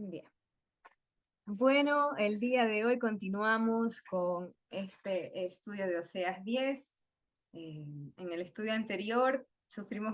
Bien. Bueno, el día de hoy continuamos con este estudio de Oseas 10. En el estudio anterior sufrimos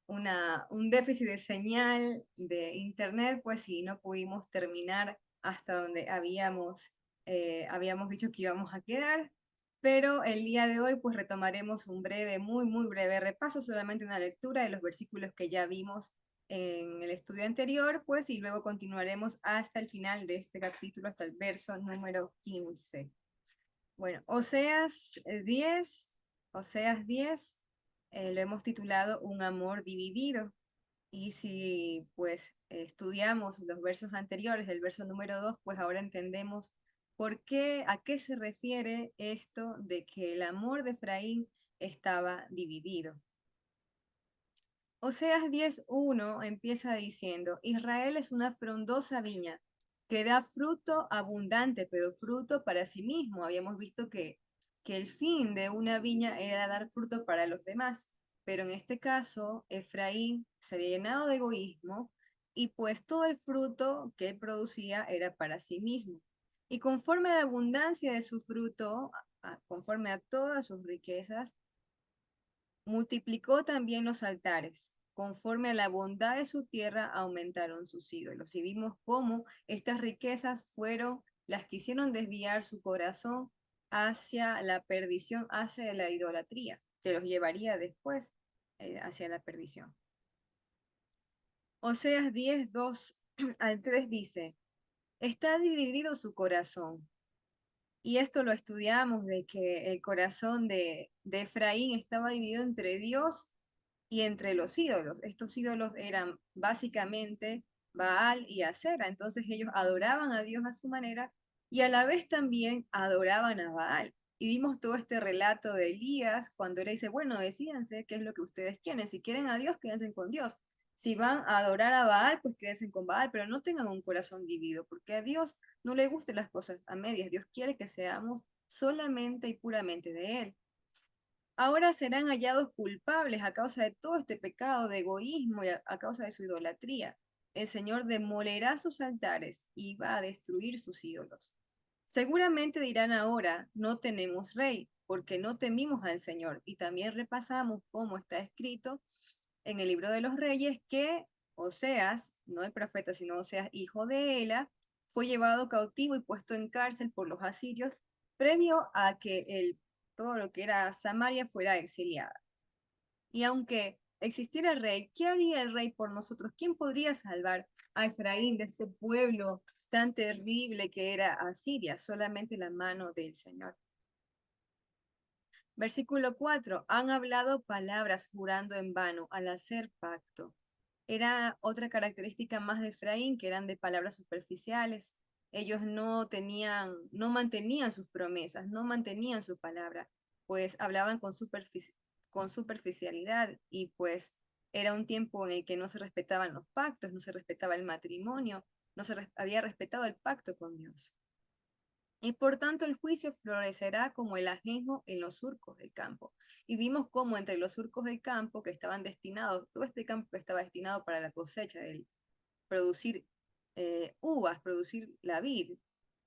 un déficit de señal de internet, pues sí, no pudimos terminar hasta donde habíamos dicho que íbamos a quedar. Pero el día de hoy pues retomaremos un breve, muy breve repaso, solamente una lectura de los versículos que ya vimos en el estudio anterior, pues, y luego continuaremos hasta el final de este capítulo, hasta el verso número 15. Bueno, Oseas 10, lo hemos titulado Un amor dividido. Y si pues estudiamos los versos anteriores, el verso número 2, pues ahora entendemos a qué se refiere esto de que el amor de Efraín estaba dividido. Oseas 10:1 empieza diciendo, Israel es una frondosa viña que da fruto abundante, pero fruto para sí mismo. Habíamos visto que el fin de una viña era dar fruto para los demás, pero en este caso Efraín se había llenado de egoísmo y pues todo el fruto que él producía era para sí mismo. Y conforme a la abundancia de su fruto, conforme a todas sus riquezas, multiplicó también los altares. Conforme a la bondad de su tierra, aumentaron sus ídolos. Y vimos cómo estas riquezas fueron las que hicieron desviar su corazón hacia la perdición, hacia la idolatría, que los llevaría después hacia la perdición. Oseas 10:2 al 3 dice, está dividido su corazón. Y esto lo estudiamos de que el corazón de Efraín estaba dividido entre Dios y entre los ídolos. Estos ídolos eran básicamente Baal y Acera. Entonces ellos adoraban a Dios a su manera y a la vez también adoraban a Baal. Y vimos todo este relato de Elías cuando él dice, bueno, decídanse qué es lo que ustedes quieren. Si quieren a Dios, quédense con Dios. Si van a adorar a Baal, pues quédense con Baal, pero no tengan un corazón dividido, porque a Dios no le gustan las cosas a medias. Dios quiere que seamos solamente y puramente de Él. Ahora serán hallados culpables a causa de todo este pecado de egoísmo y a causa de su idolatría. El Señor demolerá sus altares y va a destruir sus ídolos. Seguramente dirán ahora, no tenemos rey, porque no temimos al Señor. Y también repasamos cómo está escrito en el libro de los reyes que Oseas, no el profeta, sino Oseas, hijo de Ela, fue llevado cautivo y puesto en cárcel por los asirios previo a que todo lo que era Samaria fuera exiliada. Y aunque existiera el rey, ¿qué haría el rey por nosotros? ¿Quién podría salvar a Efraín de este pueblo tan terrible que era Asiria? Solamente la mano del Señor. Versículo 4. Han hablado palabras jurando en vano al hacer pacto. Era otra característica más de Efraín, que eran de palabras superficiales. Ellos no mantenían sus promesas, no mantenían su palabra, pues hablaban con superficialidad y pues era un tiempo en el que no se respetaban los pactos, no se respetaba el matrimonio, no se había respetado el pacto con Dios. Y por tanto el juicio florecerá como el ajenjo en los surcos del campo. Y vimos cómo entre los surcos del campo que estaban destinados, todo este campo que estaba destinado para la cosecha, del producir uvas, producir la vid,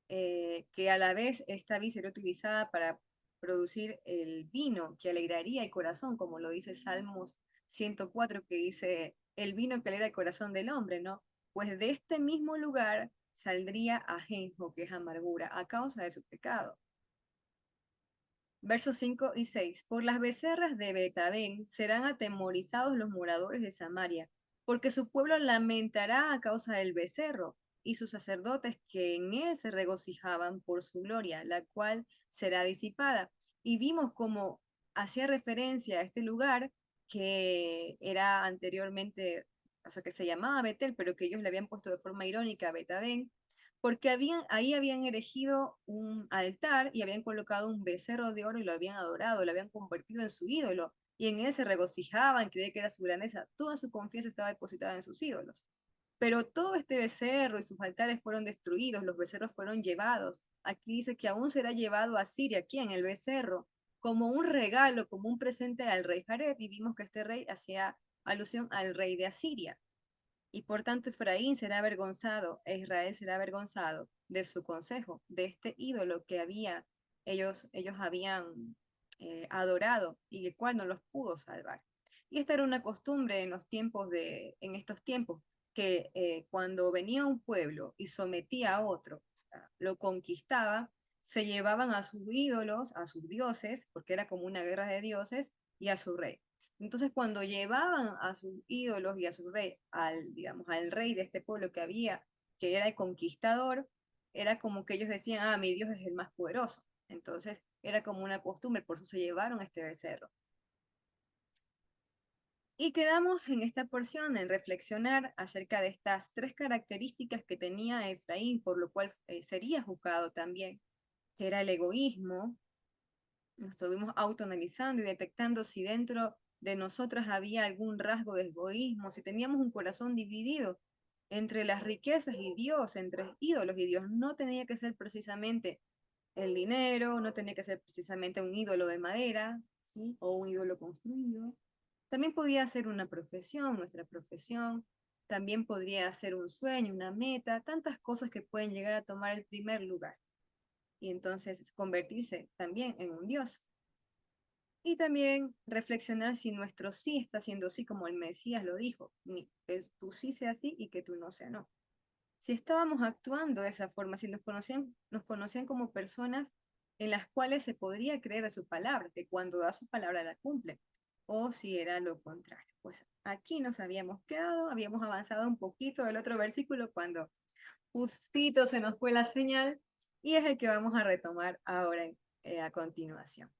que a la vez esta vid sería utilizada para producir el vino que alegraría el corazón, como lo dice Salmos 104, que dice, el vino que alegra el corazón del hombre, ¿no? Pues de este mismo lugar saldría ajenjo, que es amargura, a causa de su pecado. Versos 5 y 6. Por las becerras de Betabén serán atemorizados los moradores de Samaria, porque su pueblo lamentará a causa del becerro, y sus sacerdotes que en él se regocijaban por su gloria, la cual será disipada. Y vimos cómo hacía referencia a este lugar que era anteriormente, o sea, que se llamaba Betel, pero que ellos le habían puesto de forma irónica a Betabén, porque ahí habían erigido un altar y habían colocado un becerro de oro y lo habían adorado, lo habían convertido en su ídolo, y en él se regocijaban, creían que era su grandeza, toda su confianza estaba depositada en sus ídolos. Pero todo este becerro y sus altares fueron destruidos, los becerros fueron llevados. Aquí dice que aún será llevado a Siria, ¿quién? El becerro, como un regalo, como un presente al rey Jared, y vimos que este rey hacía alusión al rey de Asiria. Y por tanto Efraín será avergonzado, e Israel será avergonzado de su consejo, de este ídolo que ellos habían adorado y el cual no los pudo salvar. Y esta era una costumbre en estos tiempos, que cuando venía un pueblo y sometía a otro, o sea, lo conquistaba, se llevaban a sus ídolos, a sus dioses, porque era como una guerra de dioses, y a su rey. Entonces, cuando llevaban a sus ídolos y a su rey, digamos, al rey de este pueblo que era el conquistador, era como que ellos decían, ah, mi Dios es el más poderoso. Entonces, era como una costumbre, por eso se llevaron este becerro. Y quedamos en esta porción en reflexionar acerca de estas tres características que tenía Efraín, por lo cual sería juzgado también, que era el egoísmo. Nos estuvimos autoanalizando y detectando si dentro de nosotras había algún rasgo de egoísmo, si teníamos un corazón dividido entre las riquezas y Dios, entre ídolos y Dios. No tenía que ser precisamente el dinero, no tenía que ser precisamente un ídolo de madera, ¿sí? O un ídolo construido. También podría ser una profesión, nuestra profesión. También podría ser un sueño, una meta, tantas cosas que pueden llegar a tomar el primer lugar y entonces convertirse también en un Dios. Y también reflexionar si nuestro sí está siendo sí como el Mesías lo dijo, que tu sí sea sí y que tu no sea no. Si estábamos actuando de esa forma, si nos conocían como personas en las cuales se podría creer de su palabra, que cuando da su palabra la cumple, o si era lo contrario. Pues aquí nos habíamos quedado, habíamos avanzado un poquito del otro versículo cuando justito se nos fue la señal y es el que vamos a retomar ahora a continuación.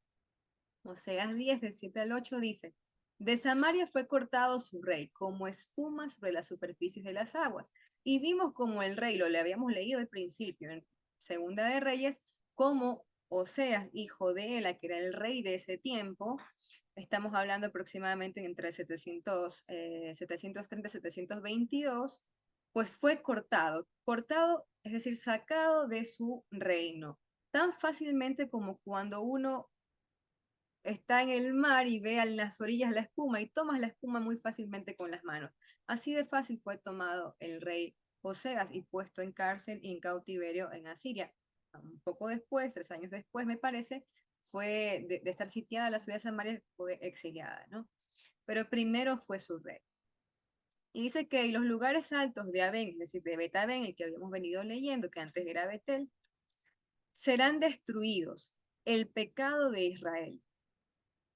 Oseas 10, del 7 al 8 dice, de Samaria fue cortado su rey, como espuma sobre las superficies de las aguas. Y vimos como el rey, lo le habíamos leído al principio, en Segunda de Reyes, como Oseas, hijo de Ela, que era el rey de ese tiempo, estamos hablando aproximadamente entre 730 y 722, pues fue cortado, es decir, sacado de su reino, tan fácilmente como cuando uno está en el mar y ve en las orillas la espuma y tomas la espuma muy fácilmente con las manos. Así de fácil fue tomado el rey Oseas y puesto en cárcel y en cautiverio en Asiria. Un poco después, 3 años después, me parece, fue de estar sitiada la ciudad de Samaria, fue exiliada, ¿no? Pero primero fue su rey. Y dice que los lugares altos de Abén, es decir, de Bet-Aven, el que habíamos venido leyendo, que antes era Betel, serán destruidos. El pecado de Israel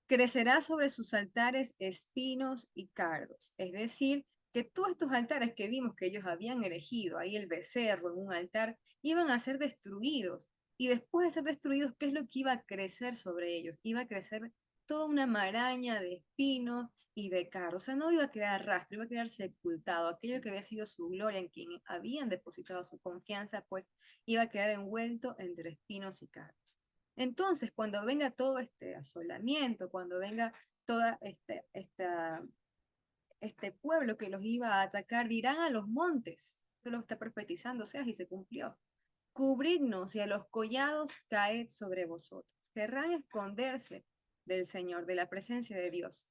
crecerá sobre sus altares espinos y cardos. Es decir, que todos estos altares que vimos que ellos habían erigido, ahí el becerro en un altar, iban a ser destruidos. Y después de ser destruidos, ¿qué es lo que iba a crecer sobre ellos? Iba a crecer toda una maraña de espinos y de cardos. O sea, no iba a quedar rastro, iba a quedar sepultado. Aquello que había sido su gloria, en quien habían depositado su confianza, pues iba a quedar envuelto entre espinos y cardos. Entonces, cuando venga todo este asolamiento, cuando venga toda este pueblo que los iba a atacar, dirán a los montes, esto lo está profetizando, o sea, y se cumplió, cubridnos y a los collados caed sobre vosotros. Querrán esconderse del Señor, de la presencia de Dios.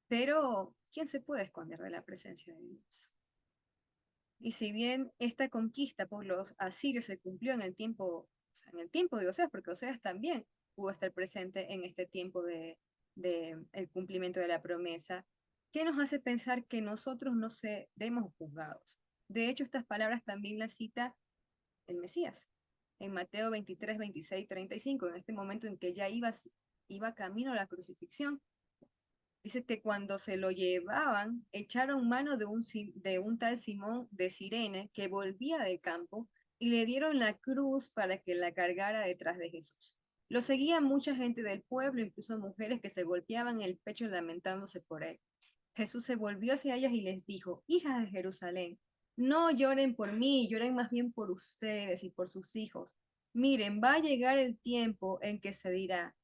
Pero, ¿quién se puede esconder de la presencia de Dios? Y si bien esta conquista por los asirios se cumplió en el tiempo, o sea, en el tiempo de Oseas, porque Oseas también pudo estar presente en este tiempo de el cumplimiento de la promesa, ¿qué nos hace pensar que nosotros no seremos juzgados? De hecho, estas palabras también las cita el Mesías en Mateo 23, 26, 35, en este momento en que ya iba camino a la crucifixión. Dice que cuando se lo llevaban, echaron mano de un tal Simón de Cirene que volvía del campo y le dieron la cruz para que la cargara detrás de Jesús. Lo seguía mucha gente del pueblo, incluso mujeres que se golpeaban el pecho lamentándose por él. Jesús se volvió hacia ellas y les dijo, hijas de Jerusalén, no lloren por mí, lloren más bien por ustedes y por sus hijos. Miren, va a llegar el tiempo en que se dirá,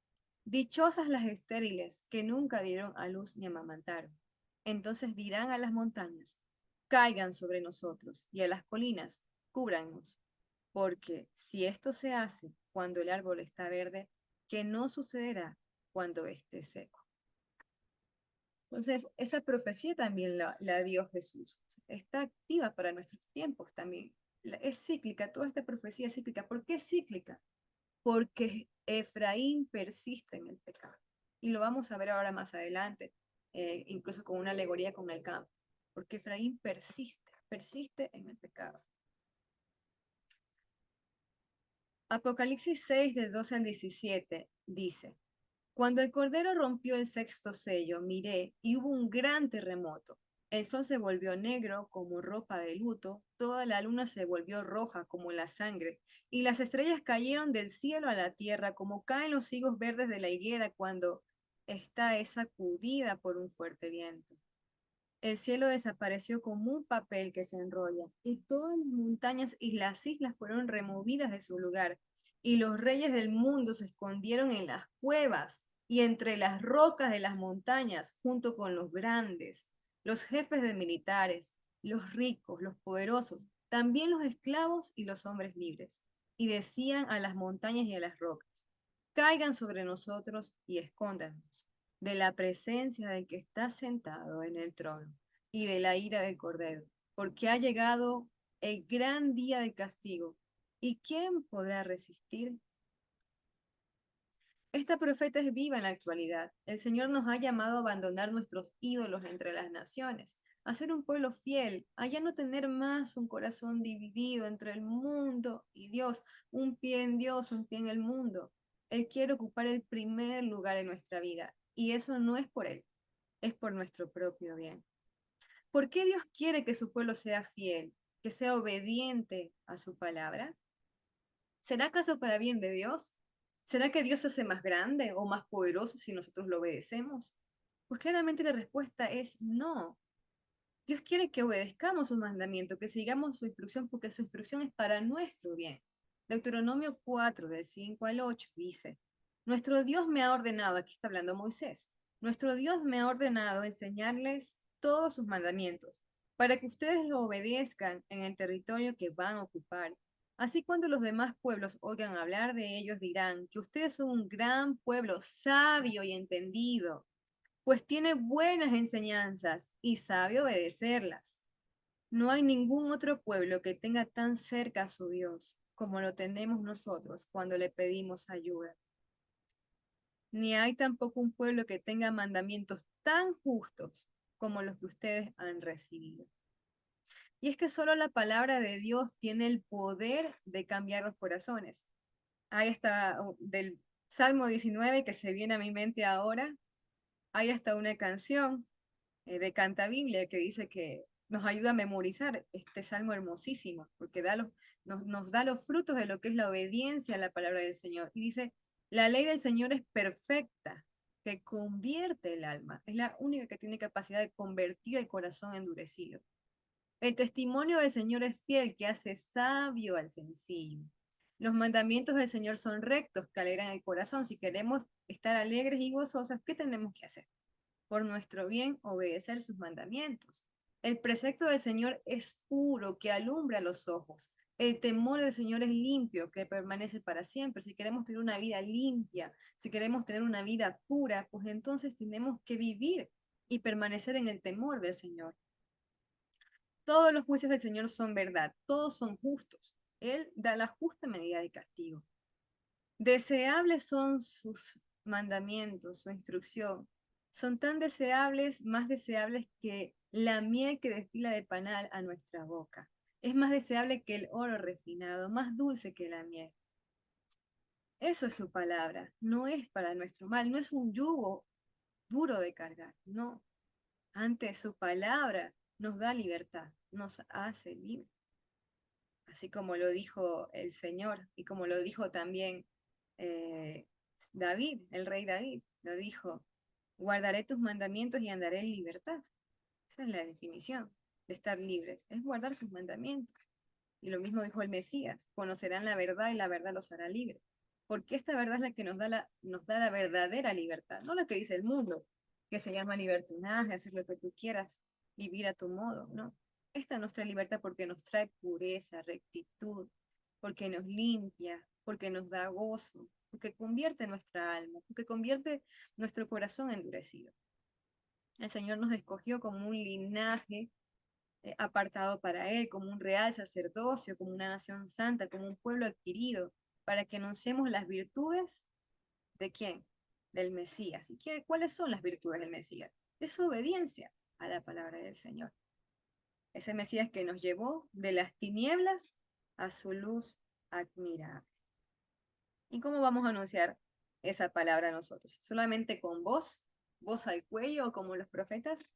dichosas las estériles que nunca dieron a luz ni amamantaron. Entonces dirán a las montañas, caigan sobre nosotros, y a las colinas, cúbrannos. Porque si esto se hace cuando el árbol está verde, ¿qué no sucederá cuando esté seco? Entonces, esa profecía también la dio Jesús. Está activa para nuestros tiempos también. Es cíclica, toda esta profecía es cíclica. ¿Por qué es cíclica? Porque Efraín persiste en el pecado. Y lo vamos a ver ahora más adelante, incluso con una alegoría con el campo. Porque Efraín persiste en el pecado. Apocalipsis 6, del 12 al 17, dice: Cuando el Cordero rompió el sexto sello, miré y hubo un gran terremoto. El sol se volvió negro como ropa de luto, toda la luna se volvió roja como la sangre, y las estrellas cayeron del cielo a la tierra como caen los higos verdes de la higuera cuando esta es sacudida por un fuerte viento. El cielo desapareció como un papel que se enrolla, y todas las montañas y las islas fueron removidas de su lugar, y los reyes del mundo se escondieron en las cuevas y entre las rocas de las montañas, junto con los grandes, los jefes de militares, los ricos, los poderosos, también los esclavos y los hombres libres. Y decían a las montañas y a las rocas: caigan sobre nosotros y escóndanos de la presencia del que está sentado en el trono y de la ira del Cordero, porque ha llegado el gran día del castigo. ¿Y quién podrá resistir? Esta profeta es viva en la actualidad. El Señor nos ha llamado a abandonar nuestros ídolos entre las naciones, a ser un pueblo fiel, a ya no tener más un corazón dividido entre el mundo y Dios, un pie en Dios, un pie en el mundo. Él quiere ocupar el primer lugar en nuestra vida, y eso no es por Él, es por nuestro propio bien. ¿Por qué Dios quiere que su pueblo sea fiel, que sea obediente a su palabra? ¿Será acaso para bien de Dios? ¿Será que Dios se hace más grande o más poderoso si nosotros lo obedecemos? Pues claramente la respuesta es no. Dios quiere que obedezcamos su mandamiento, que sigamos su instrucción, porque su instrucción es para nuestro bien. Deuteronomio 4, del 5 al 8, dice: Nuestro Dios me ha ordenado, aquí está hablando Moisés, nuestro Dios me ha ordenado enseñarles todos sus mandamientos, para que ustedes lo obedezcan en el territorio que van a ocupar. Así cuando los demás pueblos oigan hablar de ellos dirán que ustedes son un gran pueblo sabio y entendido, pues tiene buenas enseñanzas y sabe obedecerlas. No hay ningún otro pueblo que tenga tan cerca a su Dios como lo tenemos nosotros cuando le pedimos ayuda. Ni hay tampoco un pueblo que tenga mandamientos tan justos como los que ustedes han recibido. Y es que solo la palabra de Dios tiene el poder de cambiar los corazones. Ahí está del Salmo 19 que se viene a mi mente ahora. Hay hasta una canción de Canta Biblia que dice que nos ayuda a memorizar este salmo hermosísimo, porque nos da los frutos de lo que es la obediencia a la palabra del Señor. Y dice: la ley del Señor es perfecta, que convierte el alma. Es la única que tiene capacidad de convertir el corazón endurecido. El testimonio del Señor es fiel, que hace sabio al sencillo. Los mandamientos del Señor son rectos, que alegran el corazón. Si queremos estar alegres y gozosas, ¿qué tenemos que hacer? Por nuestro bien, obedecer sus mandamientos. El precepto del Señor es puro, que alumbra los ojos. El temor del Señor es limpio, que permanece para siempre. Si queremos tener una vida limpia, si queremos tener una vida pura, pues entonces tenemos que vivir y permanecer en el temor del Señor. Todos los juicios del Señor son verdad, todos son justos. Él da la justa medida de castigo. Deseables son sus mandamientos, su instrucción. Son tan deseables, más deseables que la miel que destila de panal a nuestra boca. Es más deseable que el oro refinado, más dulce que la miel. Eso es su palabra. No es para nuestro mal, no es un yugo duro de cargar, no. Antes su palabra nos da libertad, nos hace libres. Así como lo dijo el Señor y como lo dijo también eh, David, el rey David, lo dijo: guardaré tus mandamientos y andaré en libertad. Esa es la definición de estar libres, es guardar sus mandamientos. Y lo mismo dijo el Mesías: conocerán la verdad y la verdad los hará libres. Porque esta verdad es la que nos da la verdadera libertad, no la que dice el mundo, que se llama libertinaje, hacer lo que tú quieras, vivir a tu modo, ¿no? Esta es nuestra libertad porque nos trae pureza, rectitud, porque nos limpia, porque nos da gozo, porque convierte nuestra alma, porque convierte nuestro corazón endurecido. El Señor nos escogió como un linaje apartado para Él, como un real sacerdocio, como una nación santa, como un pueblo adquirido, para que anunciemos las virtudes ¿de quién? Del Mesías. ¿Y cuáles son las virtudes del Mesías? Es obediencia a la palabra del Señor. Ese Mesías que nos llevó de las tinieblas a su luz admirable. ¿Y cómo vamos a anunciar esa palabra nosotros? ¿Solamente con voz? ¿Voz al cuello como los profetas?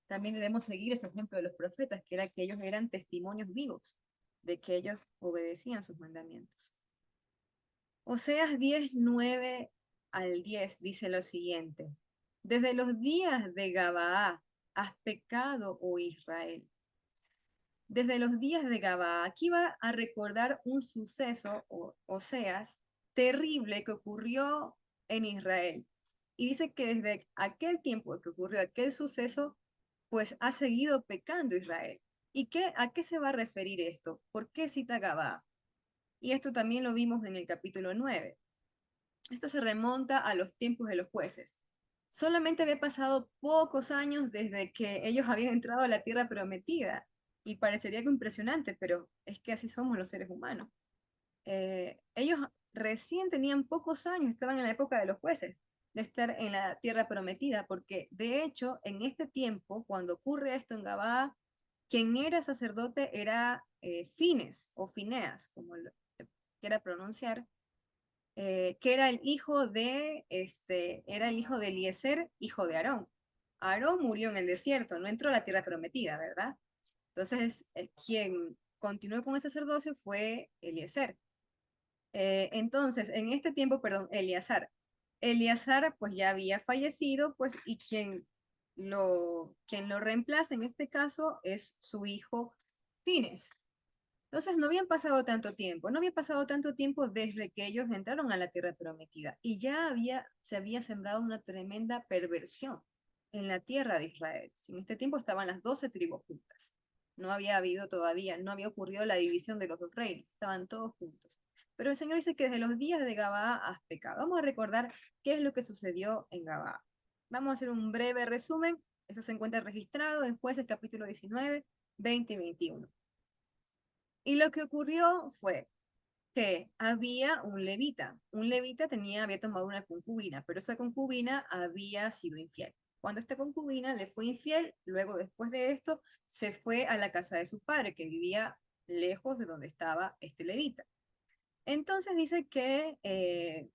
También debemos seguir ese ejemplo de los profetas, que era que ellos eran testimonios vivos de que ellos obedecían sus mandamientos. Oseas 10:9 al 10 dice lo siguiente: Desde los días de Gabaá has pecado, oh Israel. Desde los días de Gabaá, aquí va a recordar un suceso, Oseas, terrible que ocurrió en Israel. Y dice que desde aquel tiempo que ocurrió aquel suceso, pues ha seguido pecando Israel. ¿Y a qué se va a referir esto? ¿Por qué cita Gabaá? Y esto también lo vimos en el capítulo 9. Esto se remonta a los tiempos de los jueces. Solamente había pasado pocos años desde que ellos habían entrado a la tierra prometida y parecería que impresionante, pero es que así somos los seres humanos. Ellos recién tenían pocos años, estaban en la época de los jueces, de estar en la tierra prometida, porque de hecho en este tiempo, cuando ocurre esto en Gabaa, quien era sacerdote era Fines o Fineas, como lo quiera pronunciar, que era el hijo de Eliezer, hijo de Aarón. Aarón murió en el desierto, no entró a la tierra prometida, ¿verdad? Entonces, quien continuó con el sacerdocio fue Eliezer. Entonces, en este tiempo, perdón, Eleazar. Eleazar, pues ya había fallecido, pues, y quien lo reemplaza en este caso es su hijo Fines. Entonces no habían pasado tanto tiempo, no había pasado tanto tiempo desde que ellos entraron a la tierra prometida y ya se había sembrado una tremenda perversión en la tierra de Israel. En este tiempo estaban las 12 tribus juntas. No había habido todavía, no había ocurrido la división de los dos reinos, estaban todos juntos. Pero el Señor dice que desde los días de Gabaa has pecado. Vamos a recordar qué es lo que sucedió en Gabaa. Vamos a hacer un breve resumen. Eso se encuentra registrado en Jueces capítulo 19, 20 y 21. Y lo que ocurrió fue que había un levita. Un levita había tomado una concubina, pero esa concubina había sido infiel. Cuando esta concubina le fue infiel, luego después de esto, se fue a la casa de su padre, que vivía lejos de donde estaba este levita. Entonces dice que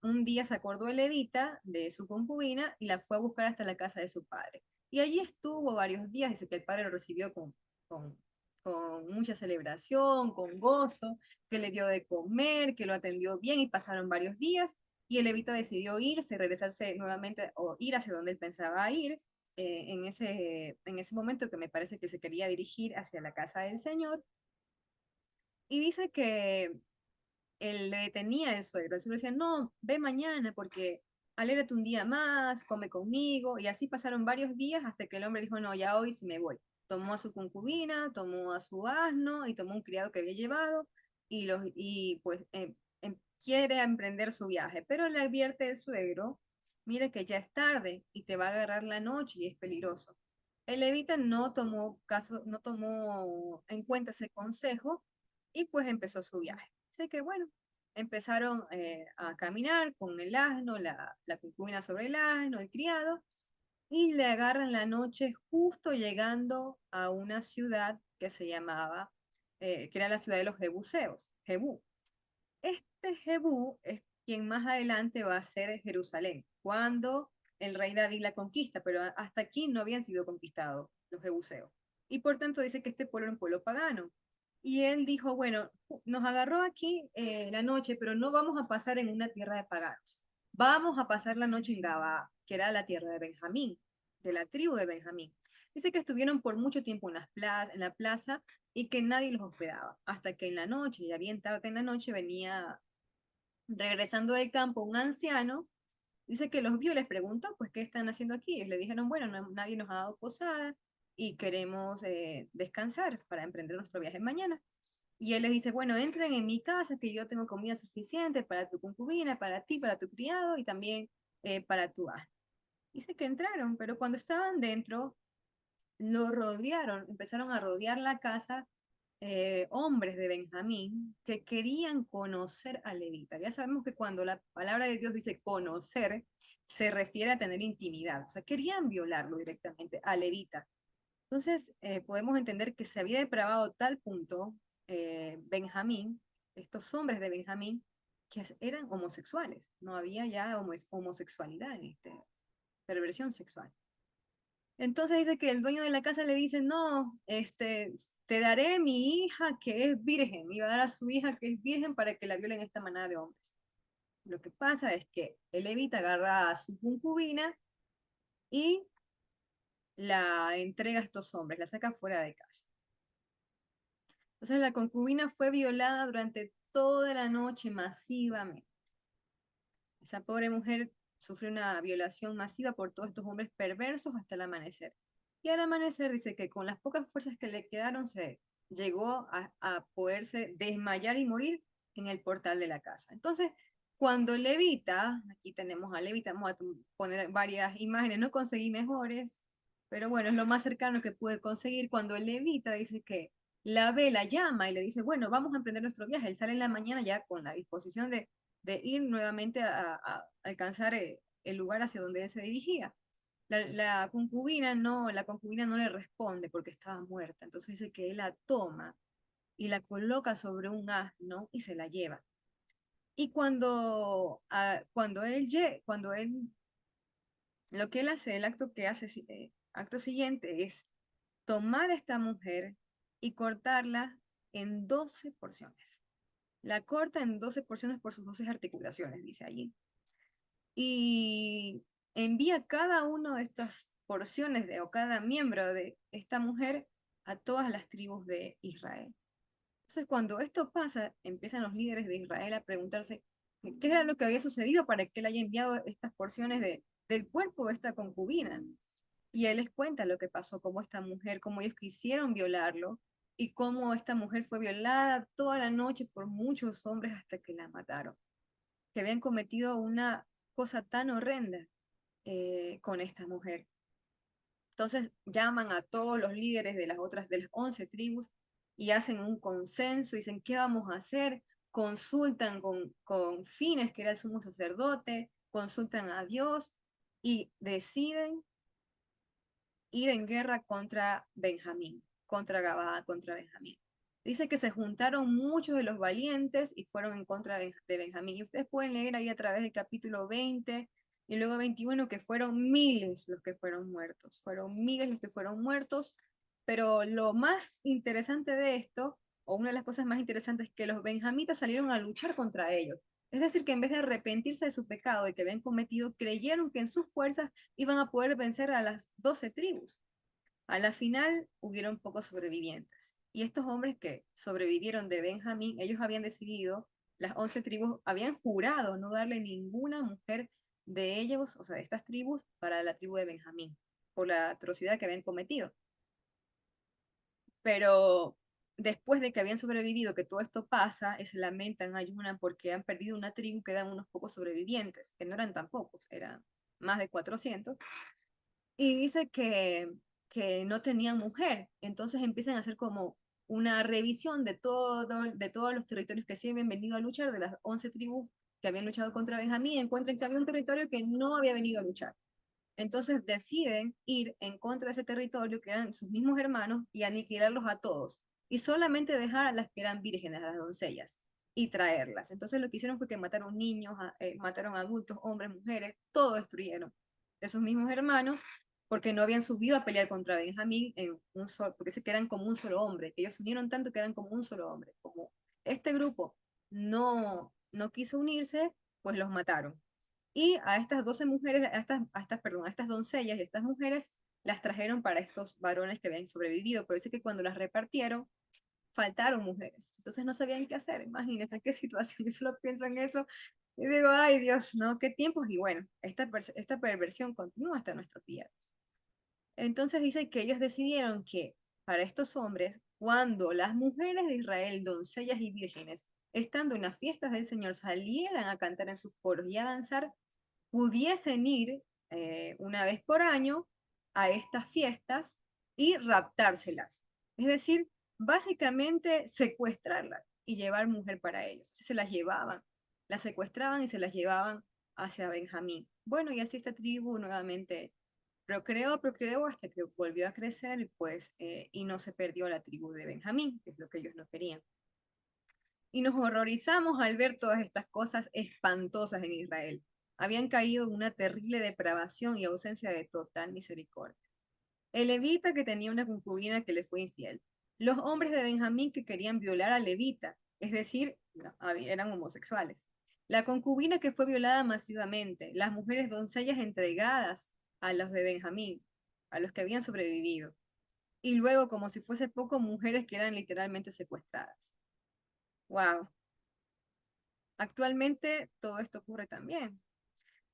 un día se acordó el levita de su concubina y la fue a buscar hasta la casa de su padre. Y allí estuvo varios días, dice que el padre lo recibió con, con mucha celebración, con gozo, que le dio de comer, que lo atendió bien y pasaron varios días y el levita decidió irse, regresarse nuevamente o ir hacia donde él pensaba ir en ese momento que me parece que se quería dirigir hacia la casa del Señor. Y dice que él le detenía el suegro. El suegro decía, no, ve mañana porque alégrate un día más, come conmigo. Y así pasaron varios días hasta que el hombre dijo, no, ya hoy sí me voy. Tomó a su concubina, tomó a su asno y tomó un criado que había llevado y pues quiere emprender su viaje. Pero le advierte el suegro, mira que ya es tarde y te va a agarrar la noche y es peligroso. El levita no tomó en cuenta ese consejo y pues empezó su viaje. Así que bueno, empezaron a caminar con el asno, la concubina sobre el asno, el criado, y le agarran la noche justo llegando a una ciudad que se llamaba, que era la ciudad de los Jebuseos, Jebú. Este Jebú es quien más adelante va a ser Jerusalén, cuando el rey David la conquista, pero hasta aquí no habían sido conquistados los jebuseos. Y por tanto dice que este pueblo era un pueblo pagano. Y él dijo, bueno, nos agarró aquí la noche, pero no vamos a pasar en una tierra de paganos. Vamos a pasar la noche en Gabaa, que era la tierra de Benjamín, de la tribu de Benjamín. Dice que estuvieron por mucho tiempo en la plaza y que nadie los hospedaba, hasta que en la noche, ya bien tarde en la noche, venía regresando del campo un anciano, dice que los vio, les preguntó, pues, ¿qué están haciendo aquí? Y le dijeron, bueno, nadie nos ha dado posada y queremos descansar para emprender nuestro viaje mañana. Y él les dice, bueno, entren en mi casa, que yo tengo comida suficiente para tu concubina, para ti, para tu criado y también para tu asno. Dice que entraron, pero cuando estaban dentro, lo rodearon, empezaron a rodear la casa hombres de Benjamín que querían conocer a Levita. Ya sabemos que cuando la palabra de Dios dice conocer, se refiere a tener intimidad. O sea, querían violarlo directamente a Levita. Entonces, podemos entender que se había depravado tal punto Benjamín, estos hombres de Benjamín, que eran homosexuales. No había ya homosexualidad en este, perversión sexual. Entonces dice que el dueño de la casa le dice, no, te daré mi hija que es virgen, y va a dar a su hija que es virgen para que la violen esta manada de hombres. Lo que pasa es que el levita agarra a su concubina y la entrega a estos hombres, la saca fuera de casa. Entonces la concubina fue violada durante toda la noche masivamente. Esa pobre mujer sufrió una violación masiva por todos estos hombres perversos hasta el amanecer. Y al amanecer dice que con las pocas fuerzas que le quedaron se llegó a poderse desmayar y morir en el portal de la casa. Entonces, cuando Levita, aquí tenemos a Levita, vamos a poner varias imágenes, no conseguí mejores, pero bueno, es lo más cercano que pude conseguir. Cuando Levita dice que la ve, la llama y le dice, bueno, vamos a emprender nuestro viaje. Él sale en la mañana ya con la disposición de ir nuevamente a alcanzar el lugar hacia donde él se dirigía. La concubina no le responde porque estaba muerta. Entonces dice que él la toma y la coloca sobre un asno y se la lleva. Y cuando él, lo que él hace, el acto que hace, acto siguiente es tomar a esta mujer y cortarla en 12 porciones. La corta en 12 porciones por sus 12 articulaciones, dice allí. Y envía cada una de estas porciones o cada miembro de esta mujer a todas las tribus de Israel. Entonces, cuando esto pasa, empiezan los líderes de Israel a preguntarse qué era lo que había sucedido para que él haya enviado estas porciones del cuerpo de esta concubina. Y él les cuenta lo que pasó, cómo esta mujer, cómo ellos quisieron violarlo y cómo esta mujer fue violada toda la noche por muchos hombres hasta que la mataron, que habían cometido una cosa tan horrenda con esta mujer. Entonces llaman a todos los líderes de las 11 tribus y hacen un consenso, dicen, ¿qué vamos a hacer? Consultan con Fines, que era el sumo sacerdote, consultan a Dios y deciden ir en guerra contra Benjamín, contra Gabaa, contra Benjamín. Dice que se juntaron muchos de los valientes y fueron en contra de Benjamín. Y ustedes pueden leer ahí a través del capítulo 20 y luego 21 que fueron miles los que fueron muertos. Fueron miles los que fueron muertos. Pero lo más interesante de esto, o una de las cosas más interesantes, es que los benjamitas salieron a luchar contra ellos. Es decir, que en vez de arrepentirse de su pecado y que habían cometido, creyeron que en sus fuerzas iban a poder vencer a las 12 tribus. A la final hubieron pocos sobrevivientes. Y estos hombres que sobrevivieron de Benjamín, ellos habían decidido, las 11 tribus habían jurado no darle ninguna mujer de ellos, o sea, de estas tribus, para la tribu de Benjamín, por la atrocidad que habían cometido. Pero después de que habían sobrevivido, que todo esto pasa, se lamentan, ayunan porque han perdido una tribu, quedan unos pocos sobrevivientes, que no eran tan pocos, eran más de 400. Y dice que no tenían mujer. Entonces empiezan a hacer como una revisión de todos los territorios que sí habían venido a luchar, de las 11 tribus que habían luchado contra Benjamín, y encuentran que había un territorio que no había venido a luchar. Entonces deciden ir en contra de ese territorio, que eran sus mismos hermanos, y aniquilarlos a todos. Y solamente dejar a las que eran vírgenes, a las doncellas, y traerlas. Entonces lo que hicieron fue que mataron niños, mataron adultos, hombres, mujeres, todo destruyeron de sus mismos hermanos, porque no habían subido a pelear contra Benjamín en un solo, porque se quedan como un solo hombre, que ellos se unieron tanto que eran como un solo hombre. Como este grupo no quiso unirse, pues los mataron. Y a estas 12 mujeres, perdón, a estas doncellas y a estas mujeres las trajeron para estos varones que habían sobrevivido. Pero dice que cuando las repartieron, faltaron mujeres. Entonces no sabían qué hacer. Imagínense en qué situación. Yo solo pienso en eso y digo, ay Dios, ¿no? ¿Qué tiempos? Y bueno, esta perversión continúa hasta nuestros días. Entonces dice que ellos decidieron que para estos hombres, cuando las mujeres de Israel, doncellas y vírgenes, estando en las fiestas del Señor, salieran a cantar en sus coros y a danzar, pudiesen ir una vez por año a estas fiestas y raptárselas. Es decir, básicamente secuestrarlas y llevar mujer para ellos. Se las llevaban, las secuestraban y se las llevaban hacia Benjamín. Bueno, y así esta tribu nuevamente procreó hasta que volvió a crecer, pues, y no se perdió la tribu de Benjamín, que es lo que ellos no querían. Y nos horrorizamos al ver todas estas cosas espantosas en Israel. Habían caído en una terrible depravación y ausencia de total misericordia. El levita que tenía una concubina que le fue infiel. Los hombres de Benjamín que querían violar al levita, es decir, no, eran homosexuales. La concubina que fue violada masivamente. Las mujeres doncellas entregadas a los de Benjamín, a los que habían sobrevivido. Y luego, como si fuese poco, mujeres que eran literalmente secuestradas. ¡Wow! Actualmente todo esto ocurre también.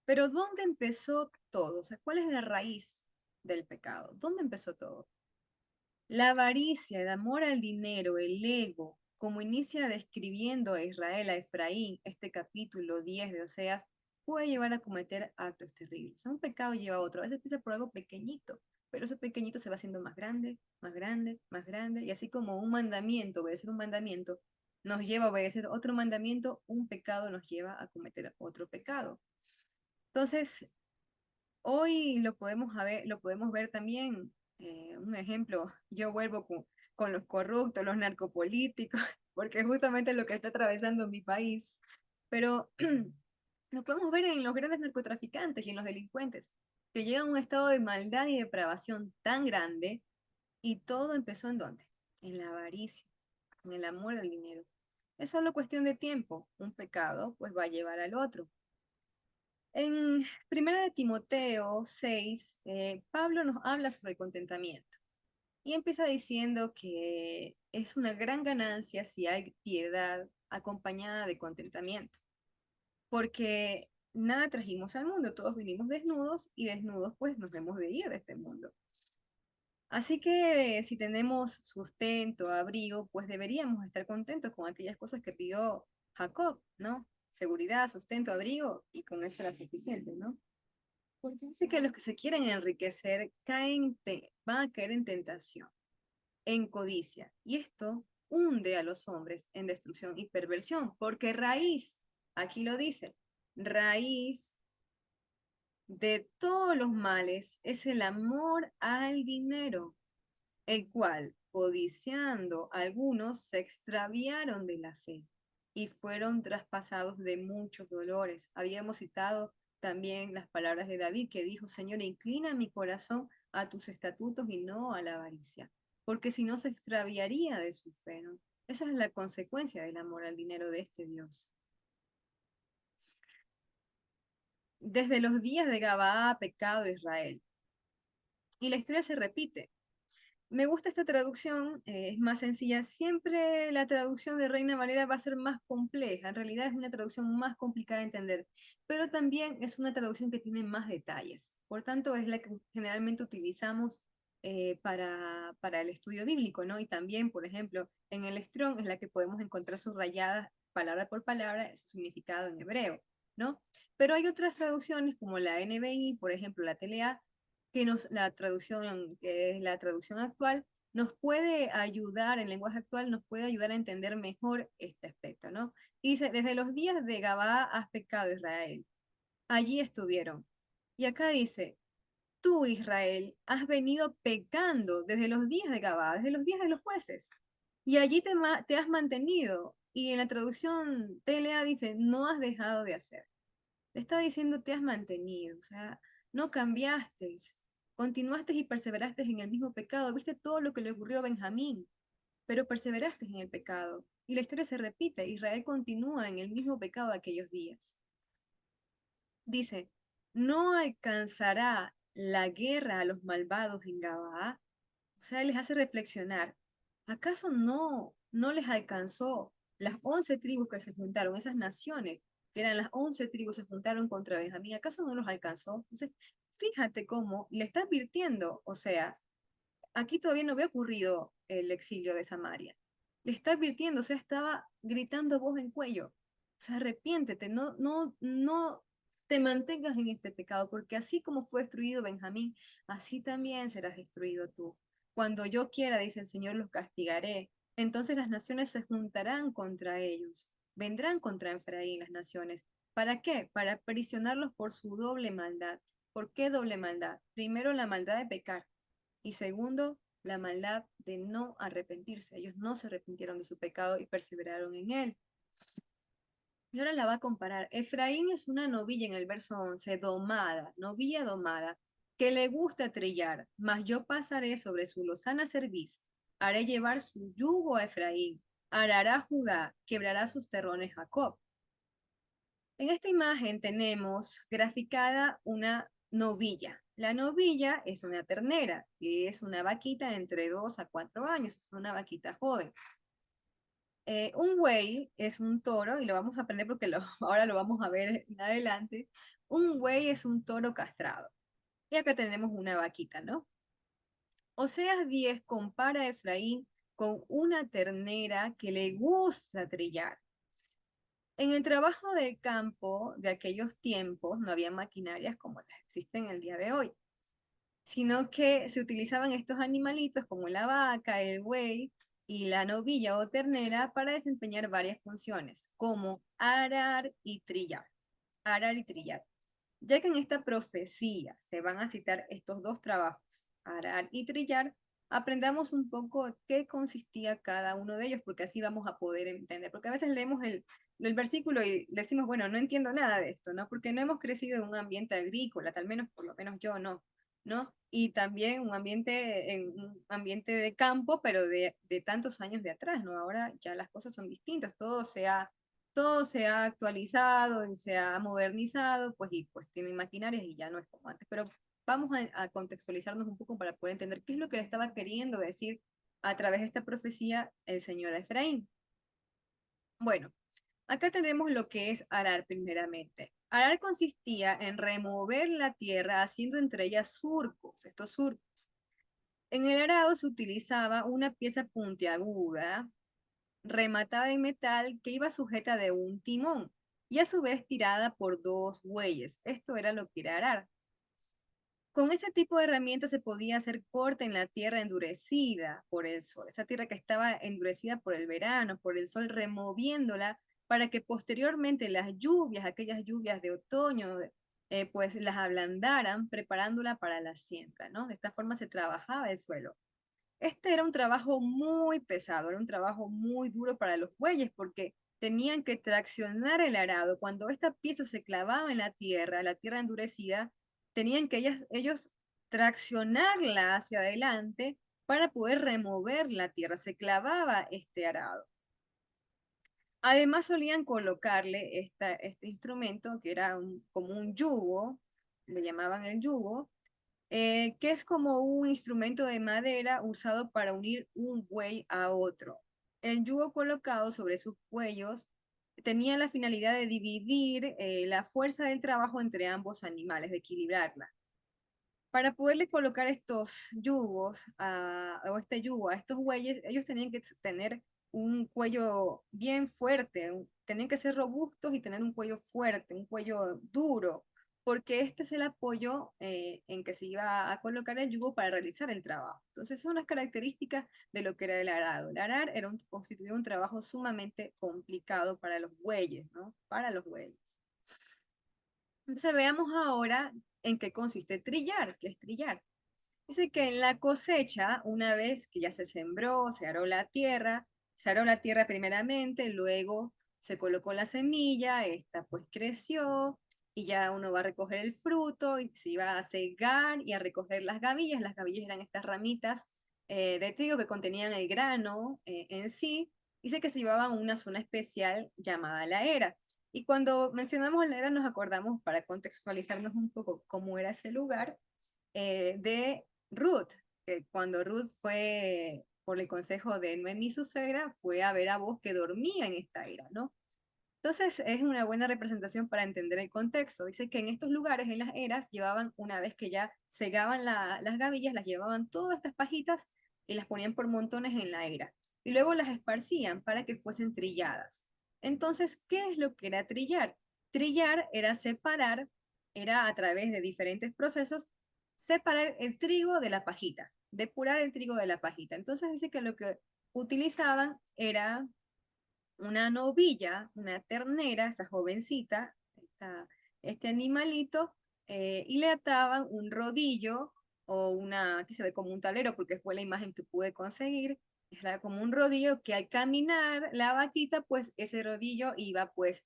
Pero ¿dónde empezó todo? O sea, ¿cuál es la raíz del pecado? ¿Dónde empezó todo? La avaricia, el amor al dinero, el ego, como inicia describiendo a Israel, a Efraín, este capítulo 10 de Oseas, puede llevar a cometer actos terribles. O sea, un pecado lleva a otro. A veces empieza por algo pequeñito, pero ese pequeñito se va haciendo más grande, más grande, más grande. Y así como un mandamiento, obedecer un mandamiento, nos lleva a obedecer otro mandamiento, un pecado nos lleva a cometer otro pecado. Entonces, hoy lo podemos ver también, un ejemplo, yo vuelvo con los corruptos, los narcopolíticos, porque es justamente lo que está atravesando mi país, pero lo podemos ver en los grandes narcotraficantes y en los delincuentes, que llegan a un estado de maldad y depravación tan grande, y todo empezó ¿en dónde? En la avaricia, en el amor al dinero. Es solo cuestión de tiempo, un pecado pues va a llevar al otro. En Primera de Timoteo 6, Pablo nos habla sobre contentamiento y empieza diciendo que es una gran ganancia si hay piedad acompañada de contentamiento, porque nada trajimos al mundo, todos vinimos desnudos y desnudos pues nos hemos de ir de este mundo. Así que si tenemos sustento, abrigo, pues deberíamos estar contentos con aquellas cosas que pidió Jacob, ¿no? Seguridad, sustento, abrigo, y con eso era suficiente, ¿no? Porque dice que los que se quieren enriquecer van a caer en tentación, en codicia. Y esto hunde a los hombres en destrucción y perversión, porque raíz, aquí lo dice, raíz de todos los males es el amor al dinero, el cual, codiciando algunos, se extraviaron de la fe y fueron traspasados de muchos dolores. Habíamos citado también las palabras de David que dijo, Señor, inclina mi corazón a tus estatutos y no a la avaricia, porque si no se extraviaría de su fe, ¿no? Esa es la consecuencia del amor al dinero de este Dios. Desde los días de Gabaa ha pecado Israel. Y la historia se repite. Me gusta esta traducción, es más sencilla. Siempre la traducción de Reina Valera va a ser más compleja. En realidad es una traducción más complicada de entender, pero también es una traducción que tiene más detalles. Por tanto, es la que generalmente utilizamos para el estudio bíblico, ¿no? Y también, por ejemplo, en el Strong es la que podemos encontrar subrayadas palabra por palabra su significado en hebreo, ¿no? Pero hay otras traducciones como la NBI, por ejemplo, la TLA, la traducción, que es la traducción actual, nos puede ayudar, en lenguaje actual, nos puede ayudar a entender mejor este aspecto, ¿no? Y dice, desde los días de Gabaa has pecado Israel, allí estuvieron. Y acá dice, tú Israel has venido pecando desde los días de Gabaa, desde los días de los jueces, y allí te has mantenido. Y en la traducción TLA dice, no has dejado de hacer. Le está diciendo, te has mantenido, o sea, no cambiaste, continuaste y perseveraste en el mismo pecado. Viste todo lo que le ocurrió a Benjamín, pero perseveraste en el pecado. Y la historia se repite, Israel continúa en el mismo pecado de aquellos días. Dice, no alcanzará la guerra a los malvados en Gabaa. O sea, les hace reflexionar. ¿Acaso no les alcanzó las 11 tribus que se juntaron, esas naciones, que eran las 11 tribus, se juntaron contra Benjamín? ¿Acaso no los alcanzó? Entonces, fíjate cómo le está advirtiendo, o sea, aquí todavía no había ocurrido el exilio de Samaria. Le está advirtiendo, o sea, estaba gritando voz en cuello. O sea, arrepiéntete, no te mantengas en este pecado, porque así como fue destruido Benjamín, así también serás destruido tú. Cuando yo quiera, dice el Señor, los castigaré. Entonces las naciones se juntarán contra ellos, vendrán contra Efraín las naciones. ¿Para qué? Para aprisionarlos por su doble maldad. ¿Por qué doble maldad? Primero, la maldad de pecar y segundo, la maldad de no arrepentirse. Ellos no se arrepintieron de su pecado y perseveraron en él. Y ahora la va a comparar. Efraín es una novilla en el verso 11, domada, novilla domada, que le gusta trillar, mas yo pasaré sobre su lozana cerviz, haré llevar su yugo a Efraín, arará Judá, quebrará sus terrones Jacob. En esta imagen tenemos graficada una novilla. La novilla es una ternera, que es una vaquita entre 2 a 4 años, es una vaquita joven. Un buey es un toro, y lo vamos a aprender porque ahora lo vamos a ver en adelante. Un buey es un toro castrado. Y acá tenemos una vaquita, ¿no? Oseas 10 compara a Efraín con una ternera que le gusta trillar. En el trabajo del campo de aquellos tiempos no había maquinarias como las existen el día de hoy, sino que se utilizaban estos animalitos como la vaca, el buey y la novilla o ternera para desempeñar varias funciones, como arar y trillar. Arar y trillar. Ya que en esta profecía se van a citar estos dos trabajos, arar y trillar, aprendamos un poco qué consistía cada uno de ellos, porque así vamos a poder entender. Porque a veces leemos el versículo y decimos, bueno, no entiendo nada de esto, ¿no? Porque no hemos crecido en un ambiente agrícola, tal menos, por lo menos yo no, ¿no? Y también en un ambiente de campo, pero de tantos años de atrás, ¿no? Ahora ya las cosas son distintas, todo se ha actualizado y se ha modernizado, pues y pues tienen maquinarias y ya no es como antes. Pero vamos a contextualizarnos un poco para poder entender qué es lo que le estaba queriendo decir a través de esta profecía el Señor de Efraín. Bueno, acá tenemos lo que es arar primeramente. Arar consistía en remover la tierra haciendo entre ellas surcos, estos surcos. En el arado se utilizaba una pieza puntiaguda rematada en metal que iba sujeta de un timón y a su vez tirada por dos bueyes. Esto era lo que era arar. Con ese tipo de herramientas se podía hacer corte en la tierra endurecida por el sol, esa tierra que estaba endurecida por el verano, por el sol, removiéndola para que posteriormente las lluvias, aquellas lluvias de otoño, pues las ablandaran, preparándola para la siembra, ¿no? De esta forma se trabajaba el suelo. Este era un trabajo muy pesado, era un trabajo muy duro para los bueyes porque tenían que traccionar el arado. Cuando esta pieza se clavaba en la tierra endurecida, tenían que ellos traccionarla hacia adelante para poder remover la tierra. Se clavaba este arado. Además solían colocarle este instrumento que era como un yugo, le llamaban el yugo, que es como un instrumento de madera usado para unir un buey a otro. El yugo colocado sobre sus cuellos tenía la finalidad de dividir la fuerza del trabajo entre ambos animales, de equilibrarla. Para poderle colocar estos yugos o este yugo a estos bueyes, ellos tenían que tener un cuello bien fuerte, tenían que ser robustos y tener un cuello fuerte, un cuello duro, porque este es el apoyo en que se iba a colocar el yugo para realizar el trabajo. Entonces, son las características de lo que era el arado. El arar constituía un trabajo sumamente complicado para los bueyes, ¿no? Para los bueyes. Entonces, veamos ahora en qué consiste trillar, qué es trillar. Dice que en la cosecha, una vez que ya se sembró, se aró la tierra primeramente, luego se colocó la semilla, esta pues creció y ya uno va a recoger el fruto y se iba a cegar y a recoger las gavillas. Las gavillas eran estas ramitas de trigo que contenían el grano en sí. Dice que se llevaba a una zona especial llamada la era. Y cuando mencionamos la era nos acordamos, para contextualizarnos un poco cómo era ese lugar, de Ruth, que cuando Ruth fue por el consejo de Noemí, su suegra, fue a ver a vos que dormía en esta era, ¿no? Entonces es una buena representación para entender el contexto. Dice que en estos lugares, en las eras, llevaban, una vez que ya segaban las gavillas, las llevaban todas estas pajitas y las ponían por montones en la era. Y luego las esparcían para que fuesen trilladas. Entonces, ¿qué es lo que era trillar? Trillar era separar era a través de diferentes procesos separar el trigo de la pajita, depurar el trigo de la pajita. Entonces dice que lo que utilizaban era una novilla, una ternera, esta jovencita, este animalito, y le ataban un rodillo o una, aquí se ve como un tablero porque fue la imagen que pude conseguir, era como un rodillo que al caminar la vaquita, pues ese rodillo iba pues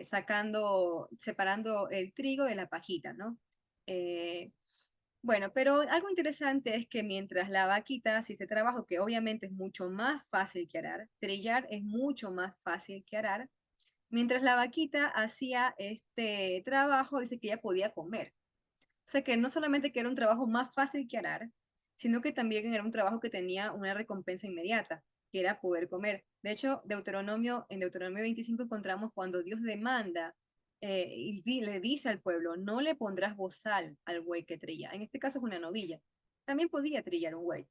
separando el trigo de la pajita, ¿no? Eh, bueno, pero algo interesante es que mientras la vaquita hace este trabajo, que obviamente es mucho más fácil que arar, trillar es mucho más fácil que arar, mientras la vaquita hacía este trabajo, dice que ella podía comer. O sea que no solamente que era un trabajo más fácil que arar, sino que también era un trabajo que tenía una recompensa inmediata, que era poder comer. De hecho, en Deuteronomio 25 encontramos cuando Dios demanda y le dice al pueblo, no le pondrás bozal al buey que trilla. En este caso es una novilla. También podía trillar un buey.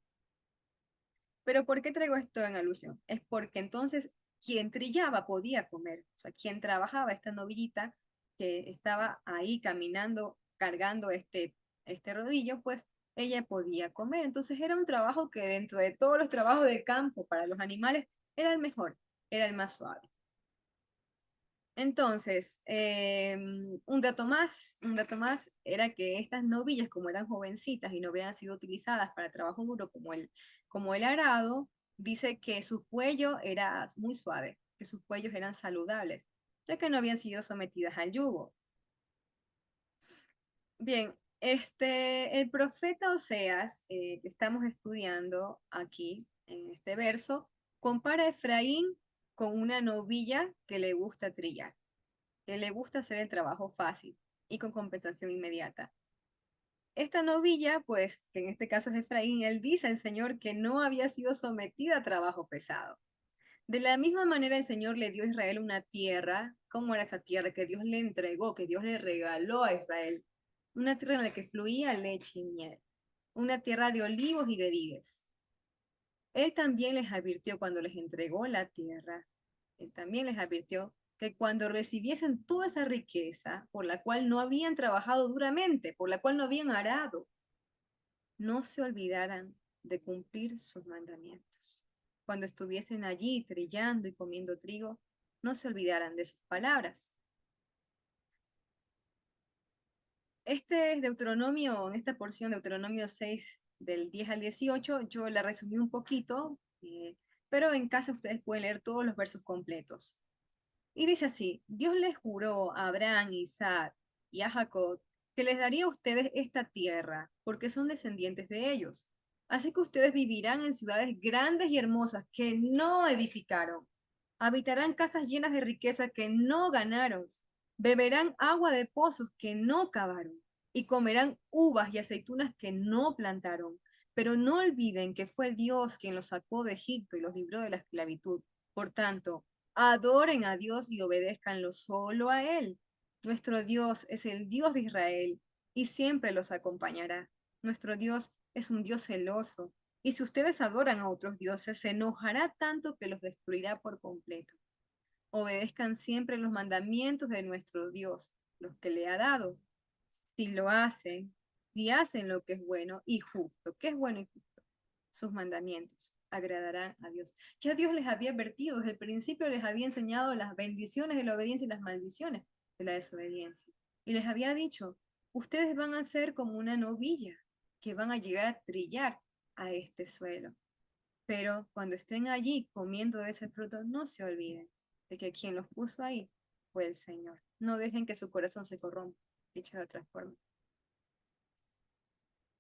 Pero ¿por qué traigo esto en alusión? Es porque entonces quien trillaba podía comer. O sea, quien trabajaba esta novillita que estaba ahí caminando, cargando este rodillo, pues ella podía comer. Entonces era un trabajo que dentro de todos los trabajos de campo para los animales era el mejor, era el más suave. Entonces, un dato más era que estas novillas, como eran jovencitas y no habían sido utilizadas para trabajo duro como el arado, dice que su cuello era muy suave, que sus cuellos eran saludables, ya que no habían sido sometidas al yugo. Bien, el profeta Oseas, que estamos estudiando aquí en este verso, compara a Efraín con una novilla que le gusta trillar, que le gusta hacer el trabajo fácil y con compensación inmediata. Esta novilla, pues, que en este caso es Efraín, él dice al Señor que no había sido sometida a trabajo pesado. De la misma manera el Señor le dio a Israel una tierra. ¿Cómo era esa tierra que Dios le entregó, que Dios le regaló a Israel? Una tierra en la que fluía leche y miel, una tierra de olivos y de vides. Él también les advirtió cuando les entregó la tierra, él también les advirtió que cuando recibiesen toda esa riqueza por la cual no habían trabajado duramente, por la cual no habían arado, no se olvidaran de cumplir sus mandamientos. Cuando estuviesen allí trillando y comiendo trigo, no se olvidaran de sus palabras. Este es Deuteronomio, en esta porción, Deuteronomio 6, del 10 al 18, yo la resumí un poquito, pero en casa ustedes pueden leer todos los versos completos. Y dice así, Dios les juró a Abraham, Isaac y a Jacob que les daría a ustedes esta tierra, porque son descendientes de ellos. Así que ustedes vivirán en ciudades grandes y hermosas que no edificaron. Habitarán casas llenas de riqueza que no ganaron. Beberán agua de pozos que no cavaron. Y comerán uvas y aceitunas que no plantaron. Pero no olviden que fue Dios quien los sacó de Egipto y los libró de la esclavitud. Por tanto, adoren a Dios y obedézcanlo solo a Él. Nuestro Dios es el Dios de Israel y siempre los acompañará. Nuestro Dios es un Dios celoso, y si ustedes adoran a otros dioses, se enojará tanto que los destruirá por completo. Obedezcan siempre los mandamientos de nuestro Dios, los que le ha dado. Si lo hacen, y hacen lo que es bueno y justo, que es bueno y justo, sus mandamientos agradarán a Dios. Ya Dios les había advertido, desde el principio les había enseñado las bendiciones de la obediencia y las maldiciones de la desobediencia. Y les había dicho, ustedes van a ser como una novilla que van a llegar a trillar a este suelo. Pero cuando estén allí comiendo ese fruto, no se olviden de que quien los puso ahí fue el Señor. No dejen que su corazón se corrompa, dicho de otra forma.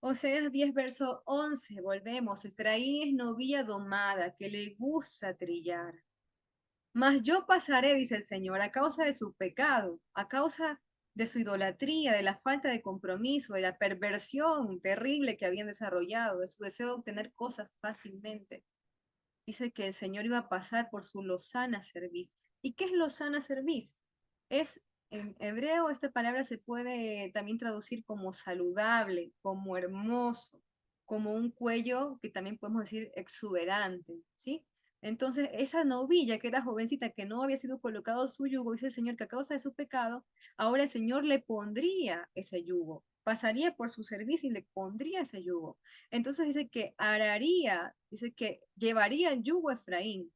Oseas 10, verso 11, volvemos. Efraín es novilla domada que le gusta trillar. Mas yo pasaré, dice el Señor, a causa de su pecado, a causa de su idolatría, de la falta de compromiso, de la perversión terrible que habían desarrollado, de su deseo de obtener cosas fácilmente. Dice que el Señor iba a pasar por su lozana cerviz. ¿Y qué es lozana cerviz? Es, en hebreo, esta palabra se puede también traducir como saludable, como hermoso, como un cuello que también podemos decir exuberante, ¿sí? Entonces, esa novilla que era jovencita, que no había sido colocado su yugo, dice el Señor que a causa de su pecado, ahora el Señor le pondría ese yugo, pasaría por su servicio y le pondría ese yugo. Entonces dice que araría, dice que llevaría el yugo a Efraín,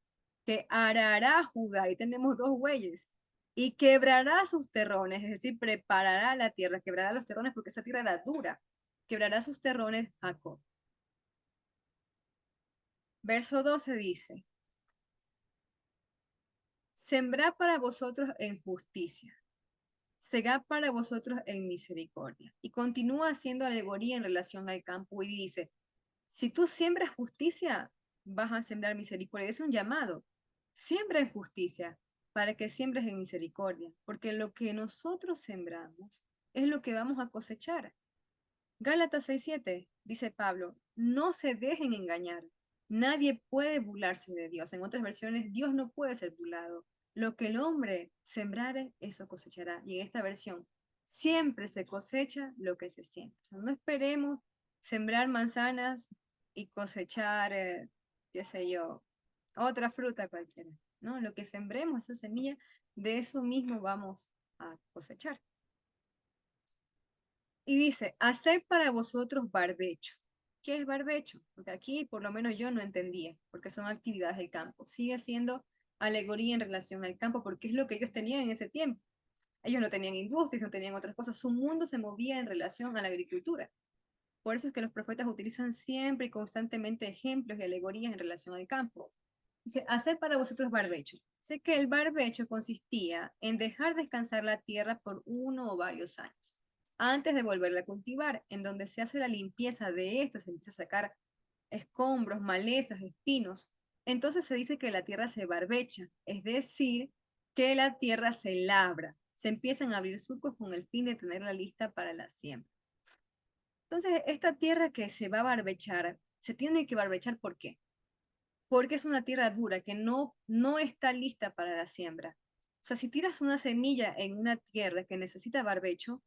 que arará a Judá, y tenemos dos bueyes, y quebrará sus terrones, es decir, preparará la tierra, quebrará los terrones porque esa tierra era dura, quebrará sus terrones Jacob. Verso 12 dice, sembrad para vosotros en justicia, segad para vosotros en misericordia. Y continúa haciendo alegoría en relación al campo y dice, si tú siembras justicia, vas a sembrar misericordia. Es un llamado. Siembra en justicia para que siembres en misericordia, porque lo que nosotros sembramos es lo que vamos a cosechar. Gálatas 6:7 dice Pablo, no se dejen engañar. Nadie puede burlarse de Dios. En otras versiones, Dios no puede ser burlado. Lo que el hombre sembrare, eso cosechará. Y en esta versión, siempre se cosecha lo que se siembra. O sea, no esperemos sembrar manzanas y cosechar, qué sé yo, otra fruta cualquiera. ¿No? Lo que sembremos, esa semilla, de eso mismo vamos a cosechar. Y dice, haced para vosotros barbecho. ¿Qué es barbecho? Porque aquí por lo menos yo no entendía, porque son actividades del campo. Sigue siendo alegoría en relación al campo, porque es lo que ellos tenían en ese tiempo. Ellos no tenían industrias, no tenían otras cosas. Su mundo se movía en relación a la agricultura. Por eso es que los profetas utilizan siempre y constantemente ejemplos y alegorías en relación al campo. Dice, haced para vosotros barbecho. Sé que el barbecho consistía en dejar descansar la tierra por uno o varios años, antes de volverla a cultivar, en donde se hace la limpieza de esta, se empieza a sacar escombros, malezas, espinos. Entonces se dice que la tierra se barbecha, es decir, que la tierra se labra, se empiezan a abrir surcos con el fin de tenerla lista para la siembra. Entonces, esta tierra que se va a barbechar, se tiene que barbechar, ¿por qué? Porque es una tierra dura que no está lista para la siembra. O sea, si tiras una semilla en una tierra que necesita barbecho,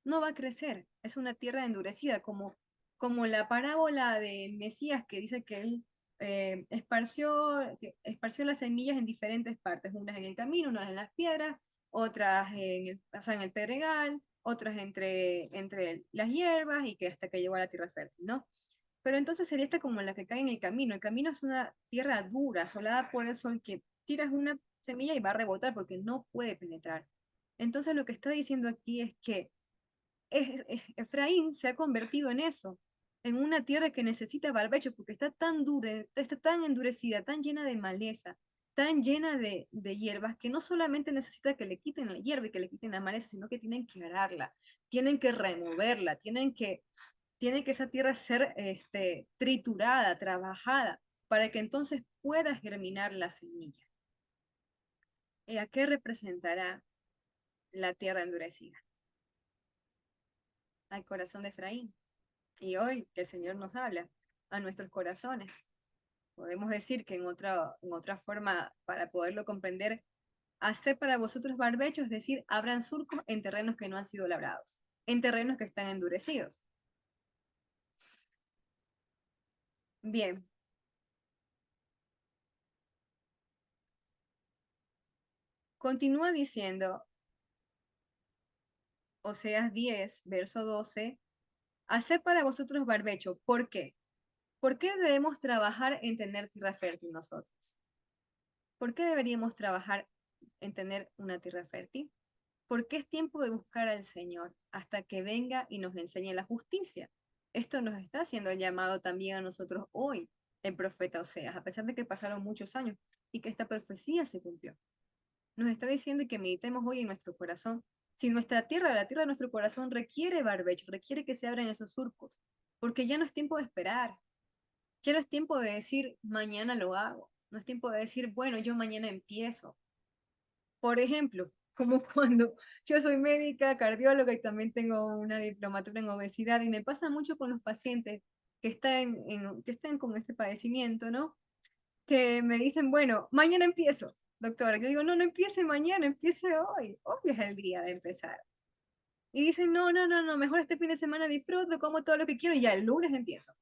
no va a crecer. Es una tierra endurecida, como la parábola del Mesías que dice que él esparció las semillas en diferentes partes, unas en el camino, unas en las piedras, otras o sea, en el pedregal, otras entre las hierbas y que hasta que llegó a la tierra fértil, ¿no? Pero entonces sería esta como la que cae en el camino. El camino es una tierra dura, asolada por el sol, que tiras una semilla y va a rebotar porque no puede penetrar. Entonces lo que está diciendo aquí es que Efraín se ha convertido en eso, en una tierra que necesita barbecho porque está tan dura, está tan endurecida, tan llena de maleza, tan llena de hierbas, que no solamente necesita que le quiten la hierba y que le quiten la maleza, sino que tienen que ararla, tienen que removerla, tiene que esa tierra ser triturada, trabajada, para que entonces pueda germinar la semilla. ¿A qué representará la tierra endurecida? Al corazón de Efraín. Y hoy que el Señor nos habla a nuestros corazones. Podemos decir que en otra forma, para poderlo comprender, hacer para vosotros barbecho, es decir, abran surcos en terrenos que no han sido labrados, en terrenos que están endurecidos. Bien, continúa diciendo Oseas 10, verso 12, haced para vosotros barbecho. ¿Por qué? ¿Por qué debemos trabajar en tener tierra fértil nosotros? ¿Por qué deberíamos trabajar en tener una tierra fértil? Porque es tiempo de buscar al Señor hasta que venga y nos enseñe la justicia. Esto nos está haciendo el llamado también a nosotros hoy, el profeta Oseas, a pesar de que pasaron muchos años y que esta profecía se cumplió. Nos está diciendo que meditemos hoy en nuestro corazón. Si nuestra tierra, la tierra de nuestro corazón requiere barbecho, requiere que se abran esos surcos, porque ya no es tiempo de esperar, ya no es tiempo de decir mañana lo hago, no es tiempo de decir, bueno, yo mañana empiezo. Por ejemplo, como cuando yo soy médica, cardióloga y también tengo una diplomatura en obesidad y me pasa mucho con los pacientes que están con este padecimiento, ¿no? Que me dicen, bueno, mañana empiezo, doctora. Yo digo, no, no empiece mañana, empiece hoy. Hoy es el día de empezar. Y dicen, no, no, no, no, mejor este fin de semana disfruto, como todo lo que quiero y ya el lunes empiezo.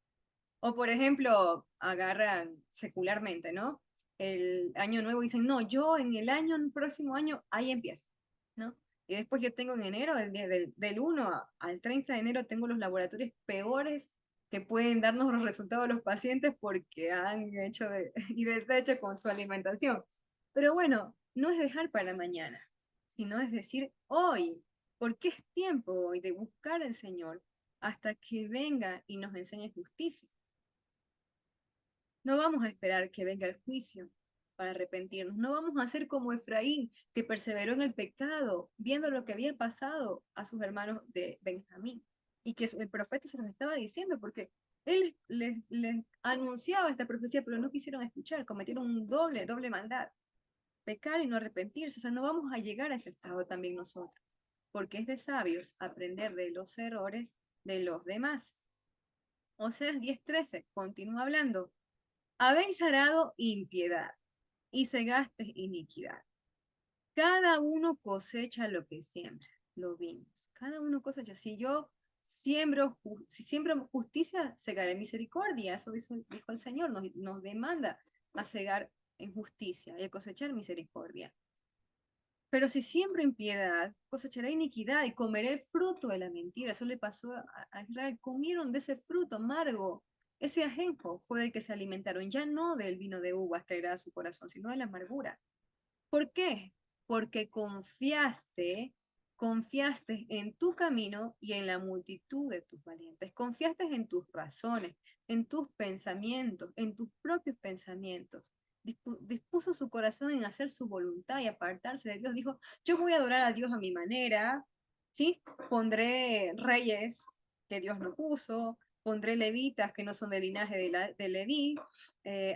O por ejemplo, agarran secularmente, ¿no? el año nuevo y dicen, no, yo en el año, el próximo año, ahí empiezo, ¿no? Y después yo tengo en enero, el día del 1 al 30 de enero, tengo los laboratorios peores que pueden darnos los resultados de los pacientes porque han hecho y deshecho con su alimentación. Pero bueno, no es dejar para mañana, sino es decir hoy, porque es tiempo hoy de buscar al Señor hasta que venga y nos enseñe justicia. No vamos a esperar que venga el juicio para arrepentirnos. No vamos a hacer como Efraín, que perseveró en el pecado, viendo lo que había pasado a sus hermanos de Benjamín. Y que el profeta se los estaba diciendo, porque él les anunciaba esta profecía, pero no quisieron escuchar, cometieron un doble maldad. Pecar y no arrepentirse. O sea, no vamos a llegar a ese estado también nosotros, porque es de sabios aprender de los errores de los demás. Oseas 10:13, continúa hablando. Habéis arado impiedad y segaste iniquidad. Cada uno cosecha lo que siembra, lo vimos. Cada uno cosecha. Si siembro justicia, segaré misericordia. Eso dijo el Señor, nos demanda a segar en justicia y a cosechar misericordia. Pero si siembro impiedad, cosecharé iniquidad y comeré el fruto de la mentira. Eso le pasó a Israel. Comieron de ese fruto amargo. Ese ajenjo fue del que se alimentaron, ya no del vino de uvas que era su corazón, sino de la amargura. ¿Por qué? Porque confiaste en tu camino y en la multitud de tus valientes. Confiaste en tus razones, en tus pensamientos, en tus propios pensamientos. Dispuso su corazón en hacer su voluntad y apartarse de Dios. Dijo, yo voy a adorar a Dios a mi manera, ¿sí? Pondré reyes que Dios no puso, pondré levitas que no son del linaje de Leví,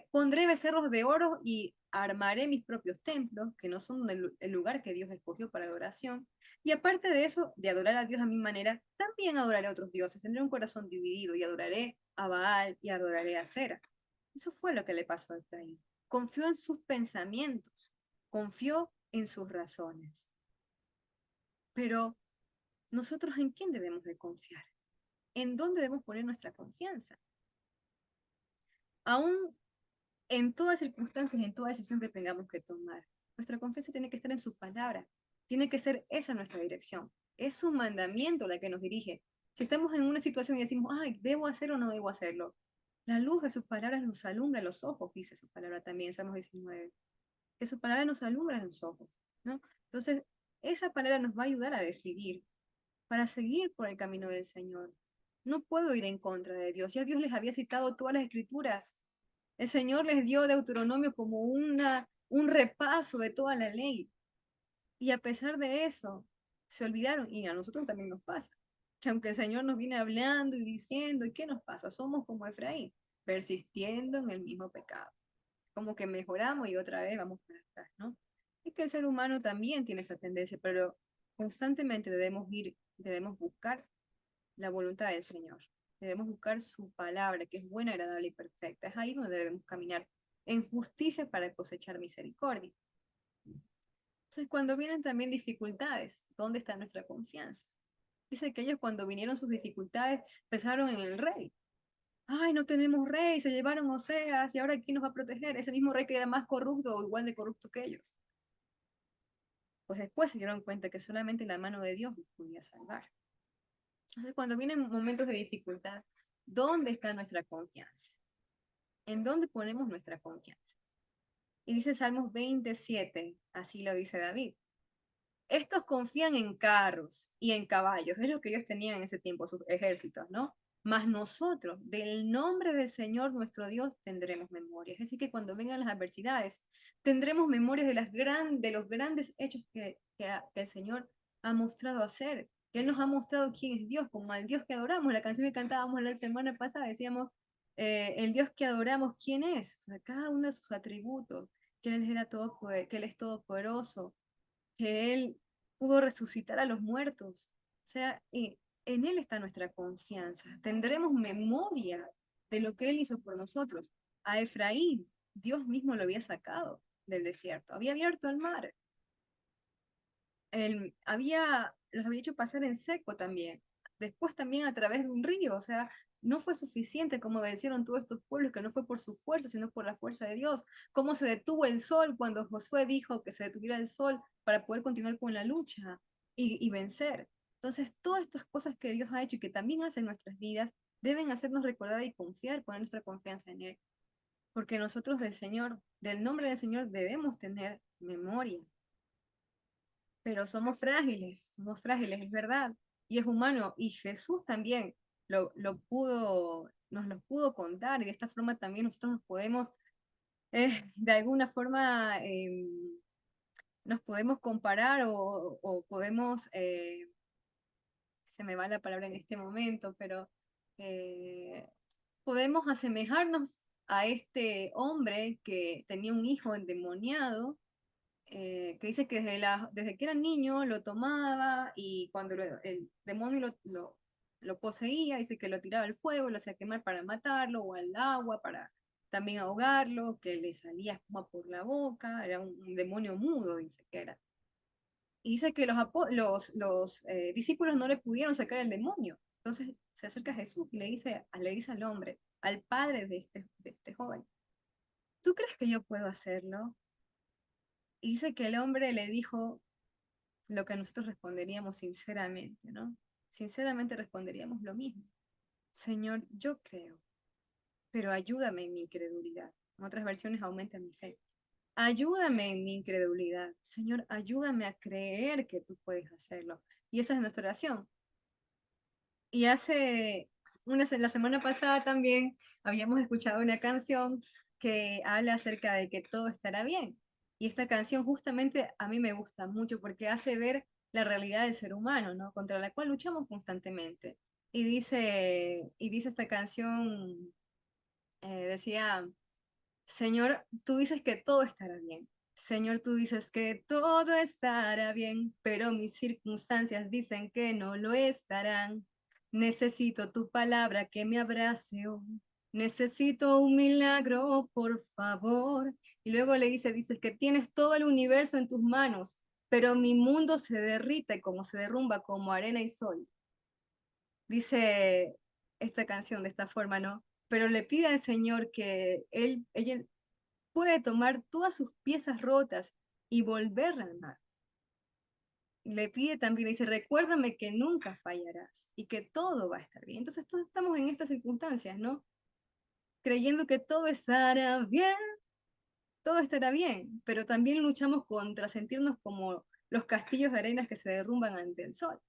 pondré becerros de oro y armaré mis propios templos, que no son el lugar que Dios escogió para adoración. Y aparte de eso, de adorar a Dios a mi manera, también adoraré a otros dioses. Tendré un corazón dividido y adoraré a Baal y adoraré a Sera. Eso fue lo que le pasó a Efraín. Confió en sus pensamientos, confió en sus razones. Pero nosotros, ¿en quién debemos de confiar? ¿En dónde debemos poner nuestra confianza? Aún en todas circunstancias, en toda decisión que tengamos que tomar. Nuestra confianza tiene que estar en su palabra, tiene que ser esa nuestra dirección. Es su mandamiento la que nos dirige. Si estamos en una situación y decimos, ay, ¿debo hacer o no debo hacerlo? La luz de sus palabras nos alumbra los ojos, dice su palabra también, Salmos 19. Que su palabra nos alumbra los ojos, ¿no? Entonces, esa palabra nos va a ayudar a decidir para seguir por el camino del Señor. No puedo ir en contra de Dios. Ya Dios les había citado todas las escrituras. El Señor les dio Deuteronomio como un repaso de toda la ley. Y a pesar de eso, se olvidaron. Y a nosotros también nos pasa. Que aunque el Señor nos viene hablando y diciendo, ¿y qué nos pasa? Somos como Efraín, persistiendo en el mismo pecado. Como que mejoramos y otra vez vamos para atrás, ¿no? Es que el ser humano también tiene esa tendencia, pero constantemente debemos buscar la voluntad del Señor. Debemos buscar su palabra, que es buena, agradable y perfecta. Es ahí donde debemos caminar en justicia para cosechar misericordia. Entonces, cuando vienen también dificultades, ¿dónde está nuestra confianza? Dice que ellos cuando vinieron sus dificultades pensaron en el rey. Ay, no tenemos rey, se llevaron Oseas y ahora ¿quién nos va a proteger? Ese mismo rey que era más corrupto o igual de corrupto que ellos. Pues después se dieron cuenta que solamente la mano de Dios los podía salvar. Entonces, cuando vienen momentos de dificultad, ¿dónde está nuestra confianza? ¿En dónde ponemos nuestra confianza? Y dice Salmos 27, así lo dice David. Estos confían en carros y en caballos, es lo que ellos tenían en ese tiempo, sus ejércitos, ¿no? Mas nosotros, del nombre del Señor nuestro Dios, tendremos memoria. Es decir, que cuando vengan las adversidades, tendremos memorias de los grandes hechos que el Señor ha mostrado hacer, que Él nos ha mostrado quién es Dios, como al Dios que adoramos. La canción que cantábamos la semana pasada, decíamos, el Dios que adoramos, ¿quién es? O sea, cada uno de sus atributos, que que Él es todopoderoso, que Él pudo resucitar a los muertos. O sea, en Él está nuestra confianza. Tendremos memoria de lo que Él hizo por nosotros. A Efraín, Dios mismo lo había sacado del desierto, había abierto el mar, los había hecho pasar en seco también. Después también a través de un río, o sea, no fue suficiente como vencieron todos estos pueblos, que no fue por su fuerza, sino por la fuerza de Dios. Cómo se detuvo el sol cuando Josué dijo que se detuviera el sol para poder continuar con la lucha y vencer. Entonces, todas estas cosas que Dios ha hecho y que también hace en nuestras vidas, deben hacernos recordar y confiar, poner nuestra confianza en Él. Porque nosotros del Señor, del nombre del Señor, debemos tener memoria. Pero somos frágiles, es verdad, y es humano, y Jesús también nos lo pudo contar, y de esta forma también nosotros nos podemos, de alguna forma, nos podemos comparar o podemos, se me va la palabra en este momento, pero eh, podemos asemejarnos a este hombre que tenía un hijo endemoniado, que dice que desde que era niño lo tomaba y cuando el demonio lo poseía, dice que lo tiraba al fuego, lo hacía quemar para matarlo, o al agua para también ahogarlo, que le salía espuma por la boca, era un demonio mudo, dice que era. Y dice que los discípulos no le pudieron sacar el demonio. Entonces se acerca a Jesús y le dice al hombre, al padre de este joven, ¿tú crees que yo puedo hacerlo? Y dice que el hombre le dijo lo que nosotros responderíamos sinceramente, ¿no? Sinceramente responderíamos lo mismo. Señor, yo creo, pero ayúdame en mi incredulidad. En otras versiones, aumenta mi fe. Ayúdame en mi incredulidad. Señor, ayúdame a creer que tú puedes hacerlo. Y esa es nuestra oración. Y la semana pasada también habíamos escuchado una canción que habla acerca de que todo estará bien. Y esta canción justamente a mí me gusta mucho porque hace ver la realidad del ser humano, ¿no? Contra la cual luchamos constantemente. Y dice esta canción, decía, Señor, tú dices que todo estará bien. Señor, tú dices que todo estará bien, pero mis circunstancias dicen que no lo estarán. Necesito tu palabra que me abrace hoy. Necesito un milagro, por favor. Y luego le dices que tienes todo el universo en tus manos, pero mi mundo se derrite como se derrumba como arena y sol. Dice esta canción de esta forma, ¿no? Pero le pide al Señor que ella puede tomar todas sus piezas rotas y volverla a armar. Le pide también, le dice, recuérdame que nunca fallarás y que todo va a estar bien. Entonces todos estamos en estas circunstancias, ¿no? Creyendo que todo estará bien, pero también luchamos contra sentirnos como los castillos de arenas que se derrumban ante el sol.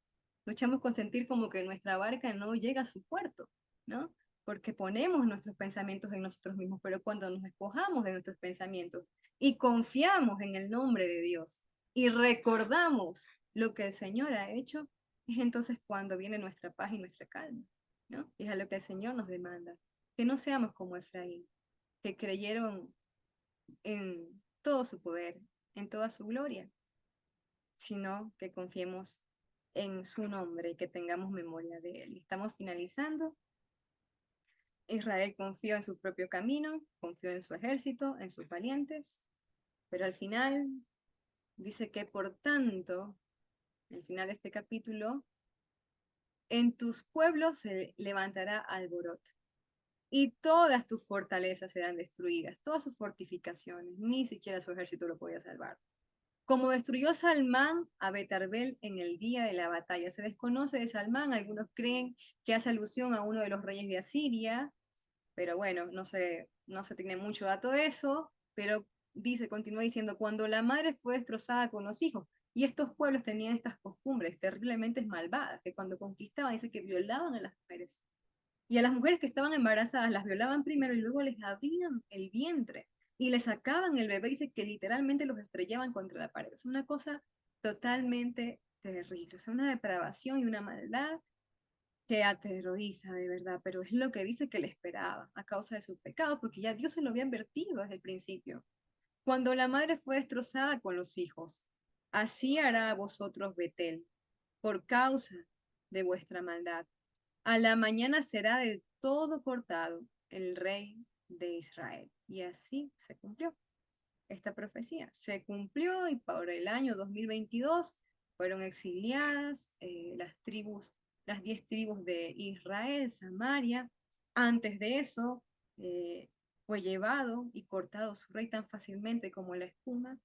Luchamos con sentir como que nuestra barca no llega a su puerto, ¿no? Porque ponemos nuestros pensamientos en nosotros mismos, pero cuando nos despojamos de nuestros pensamientos y confiamos en el nombre de Dios y recordamos lo que el Señor ha hecho, es entonces cuando viene nuestra paz y nuestra calma, ¿no? Y es a lo que el Señor nos demanda, que no seamos como Efraín, que creyeron en todo su poder, en toda su gloria, sino que confiemos en su nombre y que tengamos memoria de él. Estamos finalizando. Israel confió en su propio camino, confió en su ejército, en sus valientes, pero al final dice que por tanto, al final de este capítulo, en tus pueblos se levantará alboroto y todas tus fortalezas serán destruidas, todas sus fortificaciones, ni siquiera su ejército lo podía salvar. Como destruyó Salmán a Betarbel en el día de la batalla. Se desconoce de Salmán, algunos creen que hace alusión a uno de los reyes de Asiria, pero bueno, no se tiene mucho dato de eso, pero continúa diciendo, cuando la madre fue destrozada con los hijos, y estos pueblos tenían estas costumbres terriblemente malvadas, que cuando conquistaban, dice que violaban a las mujeres. Y a las mujeres que estaban embarazadas las violaban primero y luego les abrían el vientre y les sacaban el bebé y dice que literalmente los estrellaban contra la pared. Es una cosa totalmente terrible, es una depravación y una maldad que aterroriza de verdad, pero es lo que dice que le esperaba a causa de su pecado, porque ya Dios se lo había advertido desde el principio. Cuando la madre fue destrozada con los hijos, así hará a vosotros Betel, por causa de vuestra maldad. A la mañana será del todo cortado el rey de Israel. Y así se cumplió esta profecía. Se cumplió y por el año 2022 fueron exiliadas las 10 tribus de Israel, Samaria, Antes de eso, fue llevado y cortado su rey tan fácilmente como la espuma.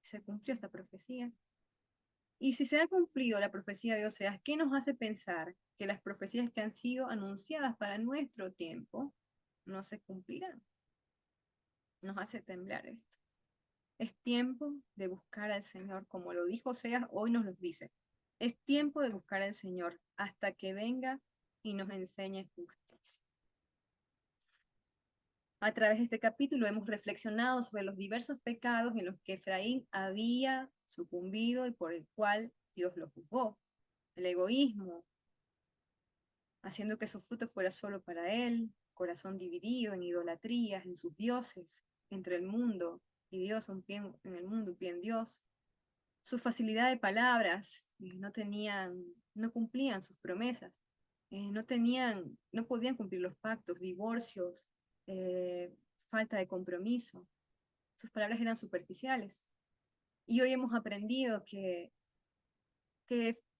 Se cumplió esta profecía. Y si se ha cumplido la profecía de Oseas, ¿qué nos hace pensar que las profecías que han sido anunciadas para nuestro tiempo no se cumplirán? Nos hace temblar esto. Es tiempo de buscar al Señor, como lo dijo Oseas, hoy nos lo dice. Es tiempo de buscar al Señor hasta que venga y nos enseñe justicia. A través de este capítulo hemos reflexionado sobre los diversos pecados en los que Efraín había sucumbido y por el cual Dios lo juzgó. El egoísmo, haciendo que su fruto fuera solo para él, corazón dividido en idolatrías, en sus dioses, entre el mundo y Dios, un pie en el mundo, un pie en Dios. Su facilidad de palabras, no cumplían sus promesas, no podían cumplir los pactos, divorcios, falta de compromiso. Sus palabras eran superficiales. Y hoy hemos aprendido que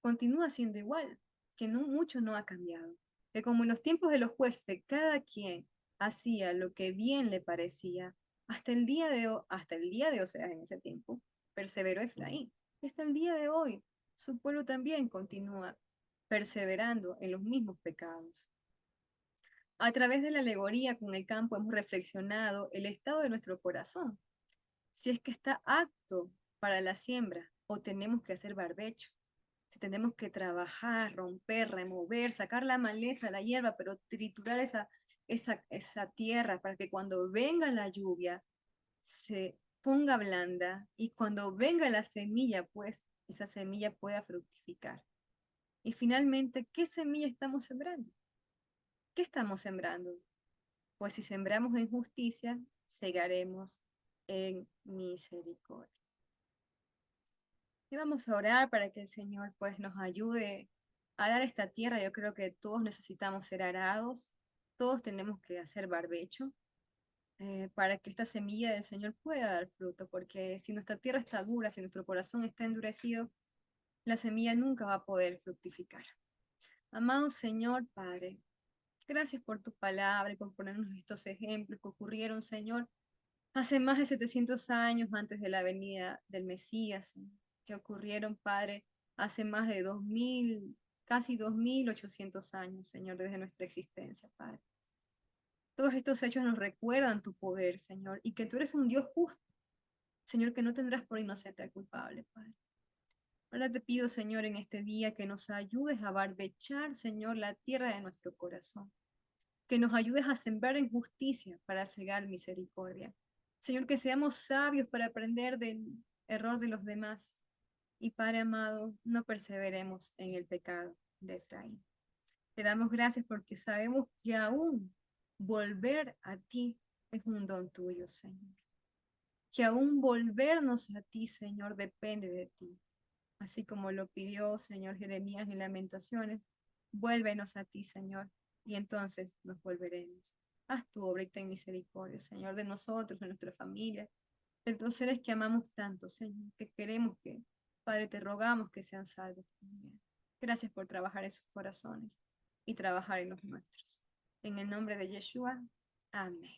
continúa siendo igual, que mucho no ha cambiado. Que como en los tiempos de los jueces, cada quien hacía lo que bien le parecía, hasta el día de Oseas en ese tiempo, perseveró Efraín. Y hasta el día de hoy, su pueblo también continúa perseverando en los mismos pecados. A través de la alegoría con el campo hemos reflexionado el estado de nuestro corazón, si es que está apto para la siembra o tenemos que hacer barbecho, si tenemos que trabajar, romper, remover, sacar la maleza, la hierba, pero triturar esa tierra para que cuando venga la lluvia se ponga blanda y cuando venga la semilla, pues esa semilla pueda fructificar. Y finalmente, ¿qué semilla estamos sembrando? ¿Qué estamos sembrando? Pues si sembramos en justicia, segaremos en misericordia. Y vamos a orar para que el Señor pues nos ayude a dar esta tierra. Yo creo que todos necesitamos ser arados, todos tenemos que hacer barbecho para que esta semilla del Señor pueda dar fruto, porque si nuestra tierra está dura, si nuestro corazón está endurecido, la semilla nunca va a poder fructificar. Amado Señor Padre, gracias por tu palabra y por ponernos estos ejemplos que ocurrieron, Señor, hace más de 700 años antes de la venida del Mesías, Señor, que ocurrieron, Padre, hace más de 2000, casi 2800 años, Señor, desde nuestra existencia, Padre. Todos estos hechos nos recuerdan tu poder, Señor, y que tú eres un Dios justo, Señor, que no tendrás por inocente al culpable, Padre. Ahora te pido, Señor, en este día que nos ayudes a barbechar, Señor, la tierra de nuestro corazón, que nos ayudes a sembrar en justicia para cegar misericordia. Señor, que seamos sabios para aprender del error de los demás. Y Padre amado, no perseveremos en el pecado de Efraín. Te damos gracias porque sabemos que aún volver a ti es un don tuyo, Señor. Que aún volvernos a ti, Señor, depende de ti. Así como lo pidió, Señor Jeremías en Lamentaciones, vuélvenos a ti, Señor, y entonces nos volveremos. Haz tu obra y ten misericordia, Señor, de nosotros, de nuestra familia, de los seres que amamos tanto, Señor, que queremos que, Padre, te rogamos que sean salvos también. Gracias por trabajar en sus corazones y trabajar en los nuestros. En el nombre de Yeshua, amén.